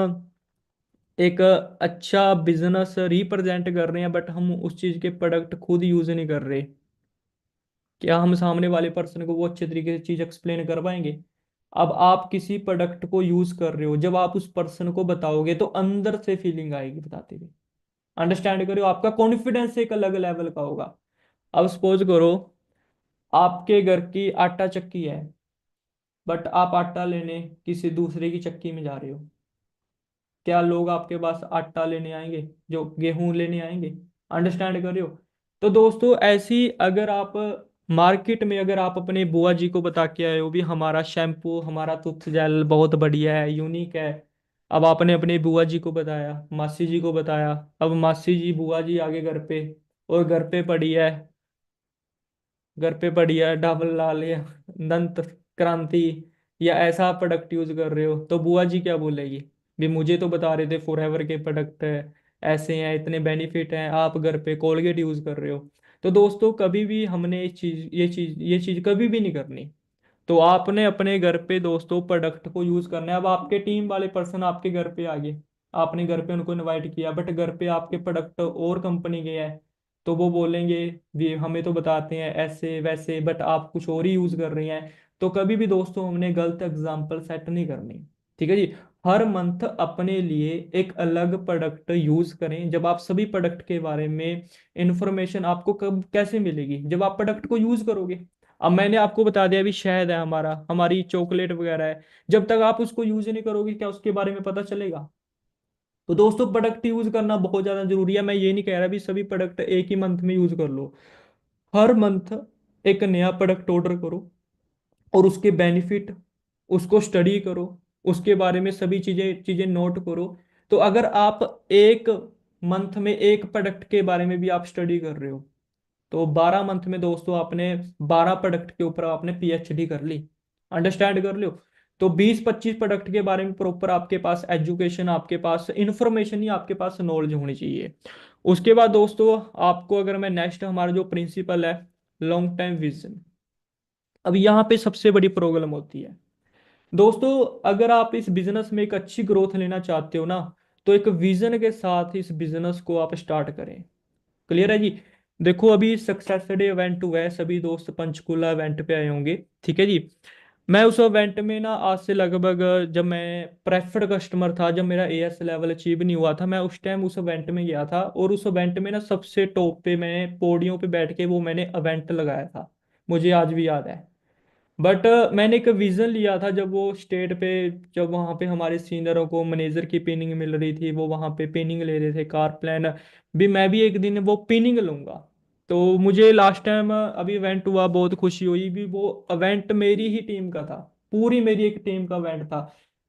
एक अच्छा बिजनेस रिप्रेजेंट कर रहे हैं बट हम उस चीज़ के प्रोडक्ट खुद यूज़ नहीं कर रहे, क्या हम सामने वाले पर्सन को वो अच्छे तरीके से चीज़ एक्सप्लेन कर पाएंगे? अब आप किसी प्रोडक्ट को यूज़ कर रहे हो, जब आप उस पर्सन को बताओगे तो अंदर से फीलिंग आएगी बताते हुए। अंडरस्टैंड करो, आपका कॉन्फिडेंस एक अलग लेवल का होगा। अब सपोज करो आपके घर की आटा चक्की है, बट आप आटा लेने किसी दूसरे की चक्की में जा रहे हो, क्या लोग आपके पास आटा लेने आएंगे, जो गेहूं लेने आएंगे? अंडरस्टैंड कर रहे हो? तो दोस्तों ऐसी अगर आप मार्केट में अगर आप अपने बुआ जी को बता के आए हो भी हमारा शैम्पू हमारा टूथ जेल बहुत बढ़िया है, यूनिक है। अब आपने अपने बुआ जी को बताया, मासी जी को बताया। अब मासी जी बुआ जी आगे घर पे, और घर पे पड़ी है डबल लाल या दंत क्रांति या ऐसा प्रोडक्ट यूज कर रहे हो, तो बुआ जी क्या बोलेगी? भी मुझे तो बता रहे थे फॉरएवर के प्रोडक्ट है, ऐसे हैं, इतने बेनिफिट हैं, आप घर पे कोलगेट यूज कर रहे हो। तो दोस्तों कभी भी हमने ये चीज कभी भी नहीं करनी। तो आपने अपने घर पे दोस्तों प्रोडक्ट को यूज करना है। अब आपके टीम वाले पर्सन आपके घर पे आ गए, आपने घर पे उनको इनवाइट किया, बट घर पे आपके प्रोडक्ट और कंपनी के हैं, तो वो बोलेंगे भी हमें तो बताते हैं ऐसे वैसे बट आप कुछ और ही यूज कर रही हैं। तो कभी भी दोस्तों हमने गलत एग्जाम्पल सेट नहीं करनी। ठीक है जी। हर मंथ अपने लिए एक अलग प्रोडक्ट यूज करें। जब आप सभी प्रोडक्ट के बारे में इंफॉर्मेशन आपको कब कैसे मिलेगी? जब आप प्रोडक्ट को यूज करोगे। अब मैंने आपको बता दिया भी शहद है हमारा, हमारी चॉकलेट वगैरह है, जब तक आप उसको यूज नहीं करोगे क्या उसके बारे में पता चलेगा? तो दोस्तों प्रोडक्ट यूज करना बहुत ज्यादा जरूरी है। मैं ये नहीं कह रहा भी सभी प्रोडक्ट एक ही मंथ में यूज कर लो। हर मंथ एक नया प्रोडक्ट ऑर्डर करो और उसके बेनिफिट उसको स्टडी करो, उसके बारे में सभी चीजें चीजें नोट करो। तो अगर आप एक मंथ में एक प्रोडक्ट के बारे में भी आप स्टडी कर रहे हो, तो 12 मंथ में दोस्तों आपने 12 प्रोडक्ट के ऊपर आपने पीएचडी कर ली। अंडरस्टैंड कर लो। तो 20-25 प्रोडक्ट के बारे में प्रॉपर आपके पास एजुकेशन, आपके पास इंफॉर्मेशन ही आपके पास नॉलेज होनी चाहिए। उसके बाद दोस्तों आपको अगर मैं नेक्स्ट हमारा जो प्रिंसिपल है, लॉन्ग टाइम विजन। अब यहाँ पे सबसे बड़ी प्रॉब्लम होती है दोस्तों, अगर आप इस बिजनेस में एक अच्छी ग्रोथ लेना चाहते हो ना, तो एक विजन के साथ इस बिजनेस को आप स्टार्ट करें। क्लियर है जी? देखो अभी सक्सेस डे इवेंट हुआ है, सभी दोस्त पंचकुला इवेंट पे आए होंगे। ठीक है जी। मैं उस इवेंट में ना आज से लगभग जब मैं प्रेफर्ड कस्टमर था, जब मेरा एएस लेवल अचीव नहीं हुआ था, मैं उस टाइम उस इवेंट में गया था और उस इवेंट में ना सबसे टॉप पे मैंने पोडियम पे बैठ के वो मैंने इवेंट लगाया था। मुझे आज भी याद है। बट मैंने एक विजन लिया था जब वो स्टेट पे, जब वहाँ पे हमारे सीनियरों को मैनेजर की पिनिंग मिल रही थी, वो वहाँ पे पिनिंग ले रहे थे कार प्लान, भी मैं भी एक दिन वो पिनिंग लूंगा। तो मुझे लास्ट टाइम अभी इवेंट हुआ, बहुत खुशी हुई भी, वो इवेंट मेरी ही टीम का था, पूरी मेरी एक टीम का इवेंट था।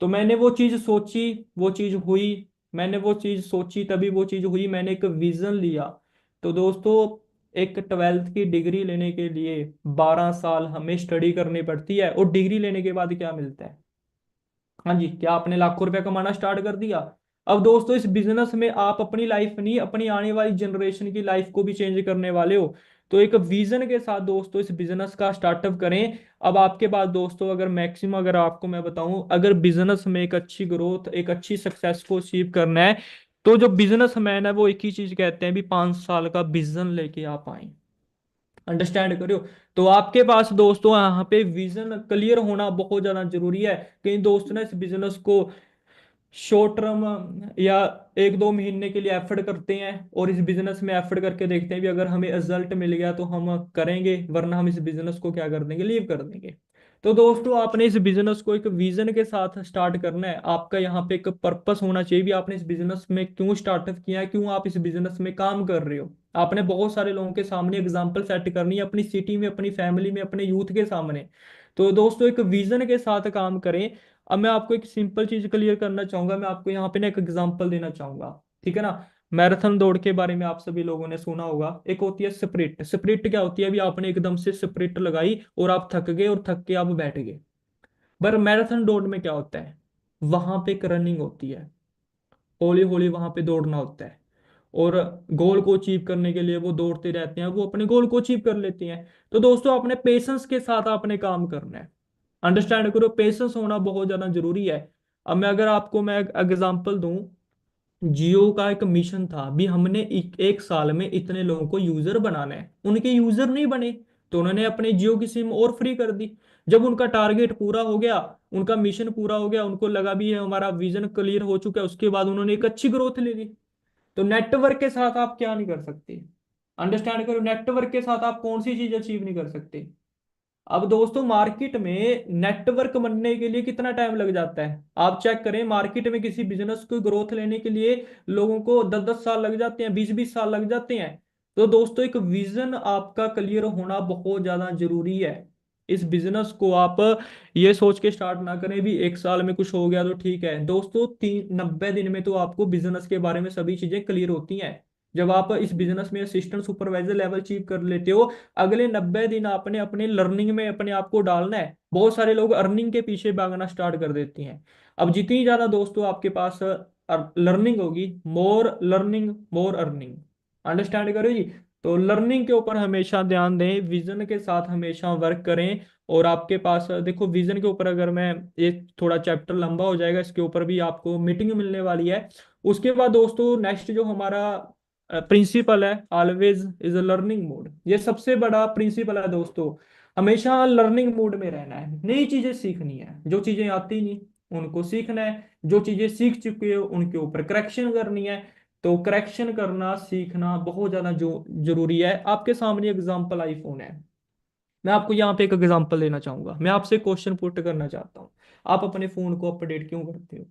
तो मैंने वो चीज़ सोची, वो चीज़ हुई। मैंने वो चीज़ सोची तभी वो चीज़ हुई, मैंने एक विजन लिया। तो दोस्तों एक 12th की डिग्री लेने के लिए 12 साल हमें स्टडी करनी पड़ती है, और डिग्री लेने के बाद क्या मिलता है? हाँ जी, क्या आपने लाखों रुपया कमाना स्टार्ट कर दिया? अब दोस्तों इस बिजनेस में आप अपनी लाइफ नहीं, अपनी आने वाली जनरेशन की लाइफ को भी चेंज करने वाले हो। तो एक विजन के साथ दोस्तों इस बिजनेस का स्टार्टअप करें। अब आपके पास दोस्तों अगर मैक्सिमम अगर आपको मैं बताऊं, अगर बिजनेस में एक अच्छी ग्रोथ एक अच्छी सक्सेस को अचीव करना है, तो जो बिजनेसमैन है वो एक ही चीज कहते हैं भी 5 साल का विजन लेके आप आए। अंडरस्टैंड करो। तो आपके पास दोस्तों यहाँ पे विजन क्लियर होना बहुत ज्यादा जरूरी है। कई दोस्त ना इस बिजनेस को शॉर्ट टर्म या 1-2 महीने के लिए एफर्ट करते हैं, और इस बिजनेस में एफर्ट करके देखते हैं भी अगर हमें रिजल्ट मिल गया तो हम करेंगे, वरना हम इस बिजनेस को क्या कर देंगे, लीव कर देंगे। तो दोस्तों आपने इस बिजनेस को एक विजन के साथ स्टार्ट करना है। आपका यहाँ पे एक पर्पस होना चाहिए भी आपने इस बिजनेस में क्यों स्टार्टअप किया है, क्यों आप इस बिजनेस में काम कर रहे हो। आपने बहुत सारे लोगों के सामने एग्जाम्पल सेट करनी है, अपनी सिटी में, अपनी फैमिली में, अपने यूथ के सामने। तो दोस्तों एक विजन के साथ काम करें। अब मैं आपको एक सिंपल चीज क्लियर करना चाहूंगा, मैं आपको यहाँ पे ना एक एग्जांपल देना चाहूंगा, ठीक है ना। मैराथन दौड़ के बारे में आप सभी लोगों ने सुना होगा। एक होती है स्प्रिंट। स्प्रिंट क्या होती है, अभी आपने एकदम से स्प्रिंट लगाई और आप थक गए और थक के आप बैठ गए। पर मैराथन दौड़ में क्या होता है, वहां पे एक रनिंग होती है, हौली हौली वहां पे दौड़ना होता है, और गोल को अचीव करने के लिए वो दौड़ते रहते हैं, वो अपने गोल को अचीव कर लेते हैं। तो दोस्तों अपने पेशेंस के साथ आपने काम करना है। अंडरस्टैंड करो, पेशेंस होना बहुत ज्यादा जरूरी है। अब मैं अगर आपको मैं एग्जांपल दूं, जियो का एक मिशन था भी, हमने एक साल में इतने लोगों को यूजर बनाना है, उनके यूजर नहीं बने, तो उन्होंने अपने जियो की सिम और फ्री कर दी। जब उनका टारगेट पूरा हो गया, उनका मिशन पूरा हो गया, उनको लगा भी है हमारा विजन क्लियर हो चुका है, उसके बाद उन्होंने एक अच्छी ग्रोथ ले ली। तो नेटवर्क के साथ आप क्या नहीं कर सकते, अंडरस्टैंड करो, नेटवर्क के साथ आप कौन सी चीज अचीव नहीं कर सकते। अब दोस्तों मार्केट में नेटवर्क बनने के लिए कितना टाइम लग जाता है, आप चेक करें। मार्केट में किसी बिजनेस को ग्रोथ लेने के लिए लोगों को 10-10 साल लग जाते हैं, 20-20 साल लग जाते हैं। तो दोस्तों एक विजन आपका क्लियर होना बहुत ज्यादा जरूरी है। इस बिजनेस को आप ये सोच के स्टार्ट ना करें भी 1 साल में कुछ हो गया तो ठीक है। दोस्तों 90 दिन में तो आपको बिजनेस के बारे में सभी चीजें क्लियर होती हैं। जब आप इस बिजनेस में असिस्टेंट सुपरवाइजर लेवल अचीव कर लेते हो, अगले 90 दिन आपने अपने लर्निंग में अपने आप को डालना है। बहुत सारे लोग अर्निंग के पीछे भागना स्टार्ट कर देती हैं। अब जितनी ज्यादा दोस्तों आपके पास लर्निंग होगी, more learning more earning, understand करो जी। तो लर्निंग के ऊपर हमेशा ध्यान दें, विजन के साथ हमेशा वर्क करें। और आपके पास देखो विजन के ऊपर अगर मैं, ये थोड़ा चैप्टर लंबा हो जाएगा, इसके ऊपर भी आपको मीटिंग मिलने वाली है। उसके बाद दोस्तों नेक्स्ट जो हमारा प्रिंसिपल है, always is a learning mode. ये सबसे बड़ा प्रिंसिपल है दोस्तों, हमेशा लर्निंग मोड में रहना है, नई चीजें सीखनी है, जो चीजें आती नहीं उनको सीखना है, जो चीजें सीख चुके हो उनके ऊपर करेक्शन करनी है। तो करेक्शन करना सीखना बहुत ज्यादा जो जरूरी है। आपके सामने एग्जांपल आईफोन है, मैं आपको यहाँ पे एक एग्जांपल देना चाहूंगा, मैं आपसे क्वेश्चन पुट करना चाहता हूँ। आप अपने फोन को अपडेट क्यों करते हो?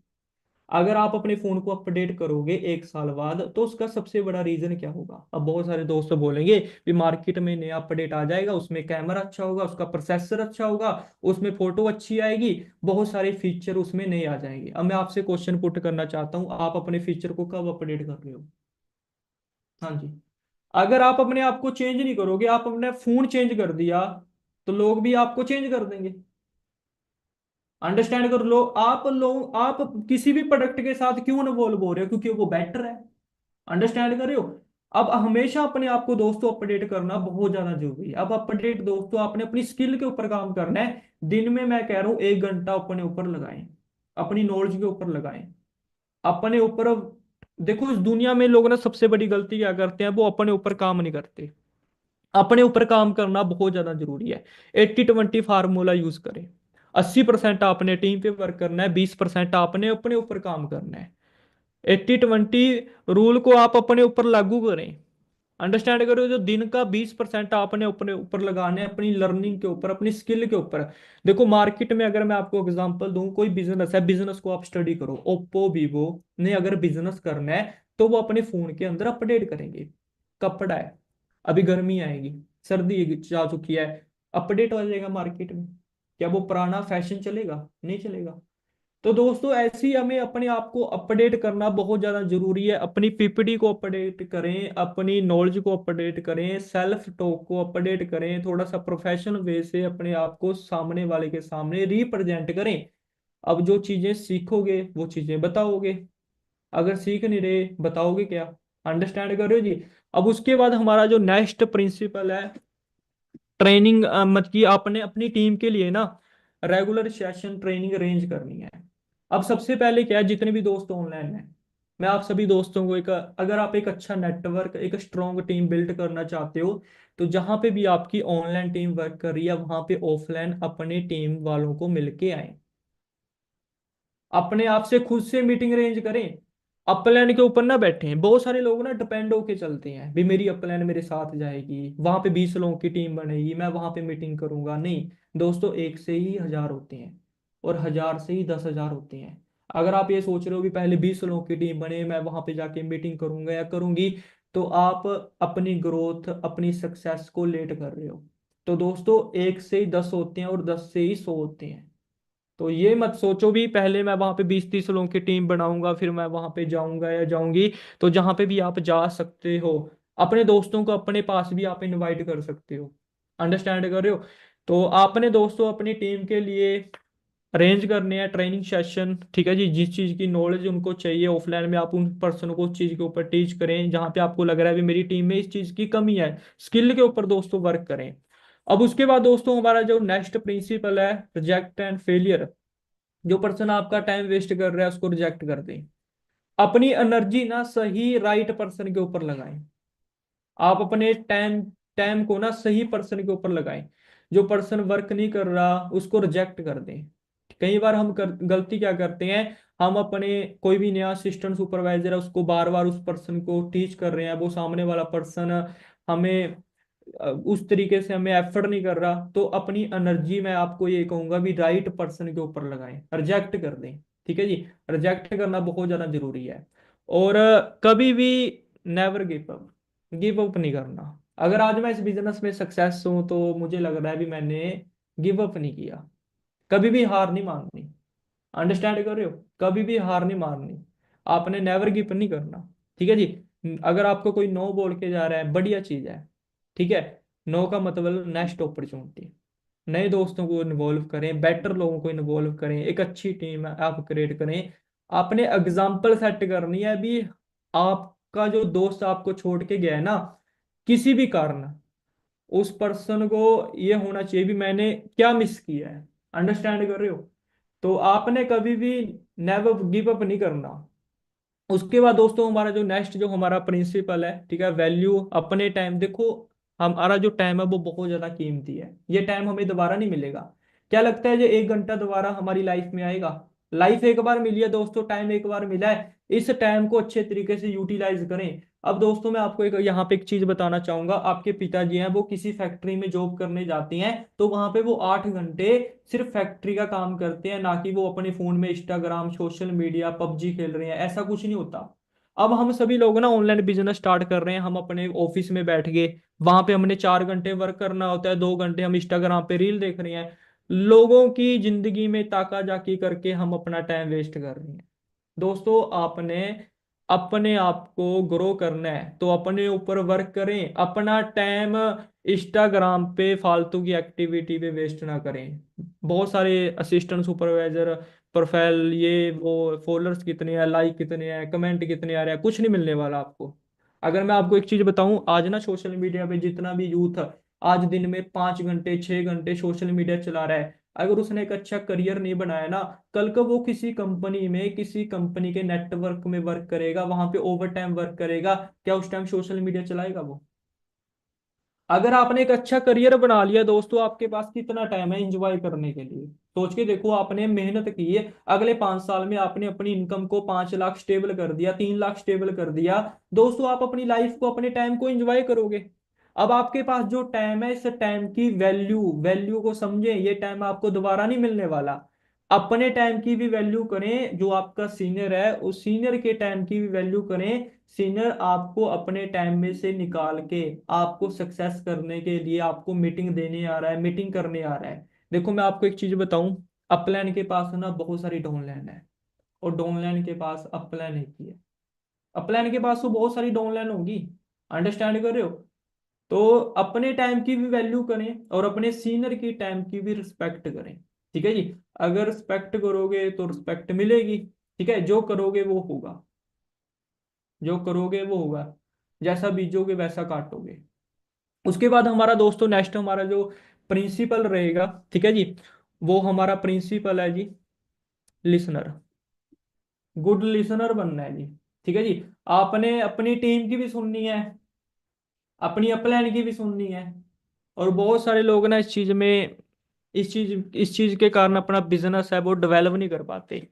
अगर आप अपने फोन को अपडेट करोगे 1 साल बाद, तो उसका सबसे बड़ा रीजन क्या होगा? अब बहुत सारे दोस्त बोलेंगे कि मार्केट में नया अपडेट आ जाएगा, उसमें कैमरा अच्छा होगा, उसका प्रोसेसर अच्छा होगा, उसमें फोटो अच्छी आएगी, बहुत सारे फीचर उसमें नए आ जाएंगे। अब मैं आपसे क्वेश्चन पुट करना चाहता हूँ, आप अपने फीचर को कब अपडेट कर रहे हो? हाँ जी। अगर आप अपने आप को चेंज नहीं करोगे, आप अपने फोन चेंज कर दिया, तो लोग भी आपको चेंज कर देंगे। अंडरस्टैंड कर लो, आप किसी भी प्रोडक्ट के साथ क्यों इन्वॉल्व हो रहे हो? क्योंकि वो बेटर है। अंडरस्टैंड कर रहे हो? अब हमेशा अपने आप को दोस्तों अपडेट करना बहुत ज्यादा जरूरी है। अब अपडेट दोस्तों आपने अपनी स्किल के ऊपर काम करना है। दिन में मैं कह रहा हूं 1 घंटा अपने ऊपर लगाएं, अपनी नॉलेज के ऊपर लगाएं, अपने ऊपर। देखो इस दुनिया में लोग ना सबसे बड़ी गलती क्या करते हैं, वो अपने ऊपर काम नहीं करते। अपने ऊपर काम करना बहुत ज्यादा जरूरी है। 80-20 फार्मूला यूज करें। 80% आपने टीम पे वर्क करना है, 20% आपने अपने ऊपर काम करना है। 80-20 रूल को आप अपने ऊपर लागू करें। अंडरस्टैंड करो, जो दिन का 20% आपने अपने ऊपर लगाना है, अपनी लर्निंग के ऊपर, अपनी स्किल के ऊपर। देखो मार्केट में अगर मैं आपको एग्जांपल दूं, कोई बिजनेस है, बिजनेस को आप स्टडी करो। ओप्पो वीवो ने अगर बिजनेस करना है, तो वो अपने फोन के अंदर अपडेट करेंगे। कपड़ा है, अभी गर्मी आएगी, सर्दी जा चुकी है, अपडेट हो जाएगा मार्केट में। क्या वो पुराना फैशन चलेगा? नहीं चलेगा। तो दोस्तों ऐसे ही हमें अपने आप को अपडेट करना बहुत ज्यादा जरूरी है। अपनी पीपीटी को अपडेट करें, अपनी नॉलेज को अपडेट करें, सेल्फ टॉक को अपडेट करें, थोड़ा सा प्रोफेशनल वे से अपने आप को सामने वाले के सामने रिप्रेजेंट करें। अब जो चीजें सीखोगे वो चीजें बताओगे, अगर सीख नहीं रहे बताओगे क्या? अंडरस्टैंड कर रहे हो जी। अब उसके बाद हमारा जो नेक्स्ट प्रिंसिपल है, ट्रेनिंग, मतलब कि आपने अपनी टीम के लिए ना रेगुलर सेशन ट्रेनिंग अरेंज करनी है। अब सबसे पहले क्या है, जितने भी दोस्त ऑनलाइन हैं, मैं आप सभी दोस्तों को एक, अगर आप एक अच्छा नेटवर्क, एक स्ट्रॉन्ग टीम बिल्ड करना चाहते हो, तो जहां पे भी आपकी ऑनलाइन टीम वर्क कर रही है वहां पे ऑफलाइन अपनी टीम वालों को मिलके आए, अपने आप से खुद से मीटिंग अरेंज करें। अपलाइन के ऊपर ना बैठे हैं। बहुत सारे लोग ना डिपेंड होके चलते हैं भी मेरी अपलाइन मेरे साथ जाएगी, वहां पे 20 लोगों की टीम बनेगी, मैं वहां पे मीटिंग करूंगा। नहीं दोस्तों, एक से ही हजार होते हैं और हजार से ही 10,000 होते हैं। अगर आप ये सोच रहे हो भी पहले 20 लोगों की टीम बने, मैं वहां पे जाके मीटिंग करूंगा या करूंगी, तो आप अपनी ग्रोथ, अपनी सक्सेस को लेट कर रहे हो। तो दोस्तों, एक से ही 10 होते हैं और 10 से ही 100 होते हैं। तो ये मत सोचो भी पहले मैं वहां पे 20-30 लोगों की टीम बनाऊंगा फिर मैं वहां पे जाऊंगा या जाऊंगी। तो जहां पे भी आप जा सकते हो, अपने दोस्तों को अपने पास भी आप इनवाइट कर सकते हो। अंडरस्टैंड कर रहे हो? तो आपने दोस्तों अपनी टीम के लिए अरेंज करने हैं ट्रेनिंग सेशन, ठीक है जी। जिस चीज़ की नॉलेज उनको चाहिए ऑफलाइन में, आप उन पर्सन को उस चीज़ के ऊपर टीच करें। जहां पे आपको लग रहा है भी मेरी टीम में इस चीज़ की कमी है, स्किल के ऊपर दोस्तों वर्क करें। अब उसके बाद दोस्तों हमारा जो नेक्स्ट प्रिंसिपल है, रिजेक्ट एंड फेलियर। जो पर्सन आपका टाइम वेस्ट कर रहा है उसको रिजेक्ट कर दें। अपनी एनर्जी ना सही राइट पर्सन के ऊपर लगाएं। आप अपने टाइम टाइम को ना सही पर्सन के ऊपर लगाएं। जो पर्सन वर्क नहीं कर रहा उसको रिजेक्ट कर दें। कई बार हम गलती क्या करते हैं, हम अपने कोई भी नया असिस्टेंट सुपरवाइजर है उसको बार बार उस पर्सन को टीच कर रहे हैं, वो सामने वाला पर्सन हमें उस तरीके से हमें एफर्ट नहीं कर रहा, तो अपनी एनर्जी मैं आपको ये कहूंगा भी राइट पर्सन के ऊपर लगाएं, रिजेक्ट कर दें। ठीक है जी। रिजेक्ट करना बहुत ज्यादा जरूरी है। और कभी भी नेवर गिव अप नहीं करना। अगर आज मैं इस बिजनेस में सक्सेस हूं तो मुझे लग रहा है भी मैंने गिव अप नहीं किया। कभी भी हार नहीं माननी। अंडरस्टैंड कर रहे हो? कभी भी हार नहीं माननी। आपने नेवर गिव नहीं करना। ठीक है जी। अगर आपको कोई नो बोल के जा रहा है, बढ़िया चीज है। ठीक है। नो का मतलब नेक्स्ट अपॉर्चुनिटी। नए दोस्तों को इन्वॉल्व करें, बेटर लोगों को इन्वॉल्व करें, एक अच्छी टीम आप क्रिएट करें। आपने एग्जाम्पल सेट करनी है भी। आपका जो दोस्त आपको छोड़ के गया है ना, किसी भी कारण, उस पर्सन को ये होना चाहिए भी मैंने क्या मिस किया है। अंडरस्टैंड कर रहे हो? तो आपने कभी भी नेवर गिव अप नहीं करना। उसके बाद दोस्तों हमारा जो नेक्स्ट जो हमारा प्रिंसिपल है, ठीक है, वैल्यू अपने टाइम। देखो, हमारा जो टाइम है वो बहुत ज्यादा कीमती है। ये टाइम हमें दोबारा नहीं मिलेगा। क्या लगता है ये 1 घंटा दोबारा हमारी लाइफ में आएगा? लाइफ एक बार मिली है दोस्तों, टाइम एक बार मिला है। इस टाइम को अच्छे तरीके से यूटिलाइज करें। अब दोस्तों मैं आपको एक यहाँ पे एक चीज बताना चाहूंगा। आपके पिताजी हैं, वो किसी फैक्ट्री में जॉब करने जाती हैं, तो वहां पे वो 8 घंटे सिर्फ फैक्ट्री का काम करते हैं, ना कि वो अपने फोन में इंस्टाग्राम, सोशल मीडिया, पबजी खेल रहे हैं। ऐसा कुछ नहीं होता। अब हम सभी लोग ना ऑनलाइन बिजनेस स्टार्ट कर रहे हैं। हम अपने ऑफिस में बैठ गए, वहां पे हमने 4 घंटे वर्क करना होता है, 2 घंटे हम इंस्टाग्राम पे रील देख रहे हैं। लोगों की जिंदगी में ताका जाकी करके हम अपना टाइम वेस्ट कर रहे हैं। दोस्तों, आपने अपने आप को ग्रो करना है तो अपने ऊपर वर्क करें। अपना टाइम इंस्टाग्राम पे फालतू की एक्टिविटी पे वेस्ट ना करें। बहुत सारे असिस्टेंट सुपरवाइजर प्रोफाइल, ये वो, फॉलोअर्स कितने हैं, लाइक कितने हैं, कमेंट कितने आ रहे हैं, कुछ नहीं मिलने वाला आपको। अगर मैं आपको एक चीज बताऊं, आज ना सोशल मीडिया पे जितना भी यूथ आज दिन में 5 घंटे 6 घंटे सोशल मीडिया चला रहा है, अगर उसने एक अच्छा करियर नहीं बनाया ना, कल को वो किसी कंपनी में, किसी कंपनी के नेटवर्क में वर्क करेगा, वहां पे ओवर टाइम वर्क करेगा, क्या उस टाइम सोशल मीडिया चलाएगा वो? अगर आपने एक अच्छा करियर बना लिया दोस्तों, आपके पास कितना टाइम है एंजॉय करने के लिए? सोच के देखो, आपने मेहनत की है, अगले 5 साल में आपने अपनी इनकम को 5 लाख स्टेबल कर दिया, 3 लाख स्टेबल कर दिया। दोस्तों, आप अपनी लाइफ को, अपने टाइम को एंजॉय करोगे। अब आपके पास जो टाइम है, इस टाइम की वैल्यू वैल्यू को समझें। ये टाइम आपको दोबारा नहीं मिलने वाला। अपने टाइम की भी वैल्यू करें। जो आपका सीनियर है उस सीनियर के टाइम की भी वैल्यू करें। सीनियर आपको अपने टाइम में से निकाल के आपको सक्सेस करने के लिए आपको मीटिंग देने आ रहा है, मीटिंग करने आ रहा है। देखो मैं आपको एक चीज बताऊं, अपलाइन के पास ना बहुत सारी डाउनलाइन है और डाउनलाइन के पास अपलाइन एक ही है। अपलाइन के पास तो बहुत सारी डाउनलाइन होगी। अंडरस्टैंड कर रहे हो? तो अपने टाइम की भी वैल्यू करें और अपने सीनियर की टाइम की भी रिस्पेक्ट करें। ठीक है जी। अगर रिस्पेक्ट करोगे तो रिस्पेक्ट मिलेगी। ठीक है, जो करोगे वो होगा। जो करोगे वो होगा। जैसा बीजोगे वैसा काटोगे। उसके बाद हमारा दोस्तों नेक्स्ट हमारा जो प्रिंसिपल रहेगा, ठीक है जी, वो हमारा प्रिंसिपल है जी, लिसनर। गुड लिसनर बनना है जी। ठीक है जी। आपने अपनी टीम की भी सुननी है, अपनी अपलाइन की भी सुननी है। और बहुत सारे लोग ना इस चीज में, इस चीज के कारण अपना बिजनेस है वो डेवलप नहीं कर पाते।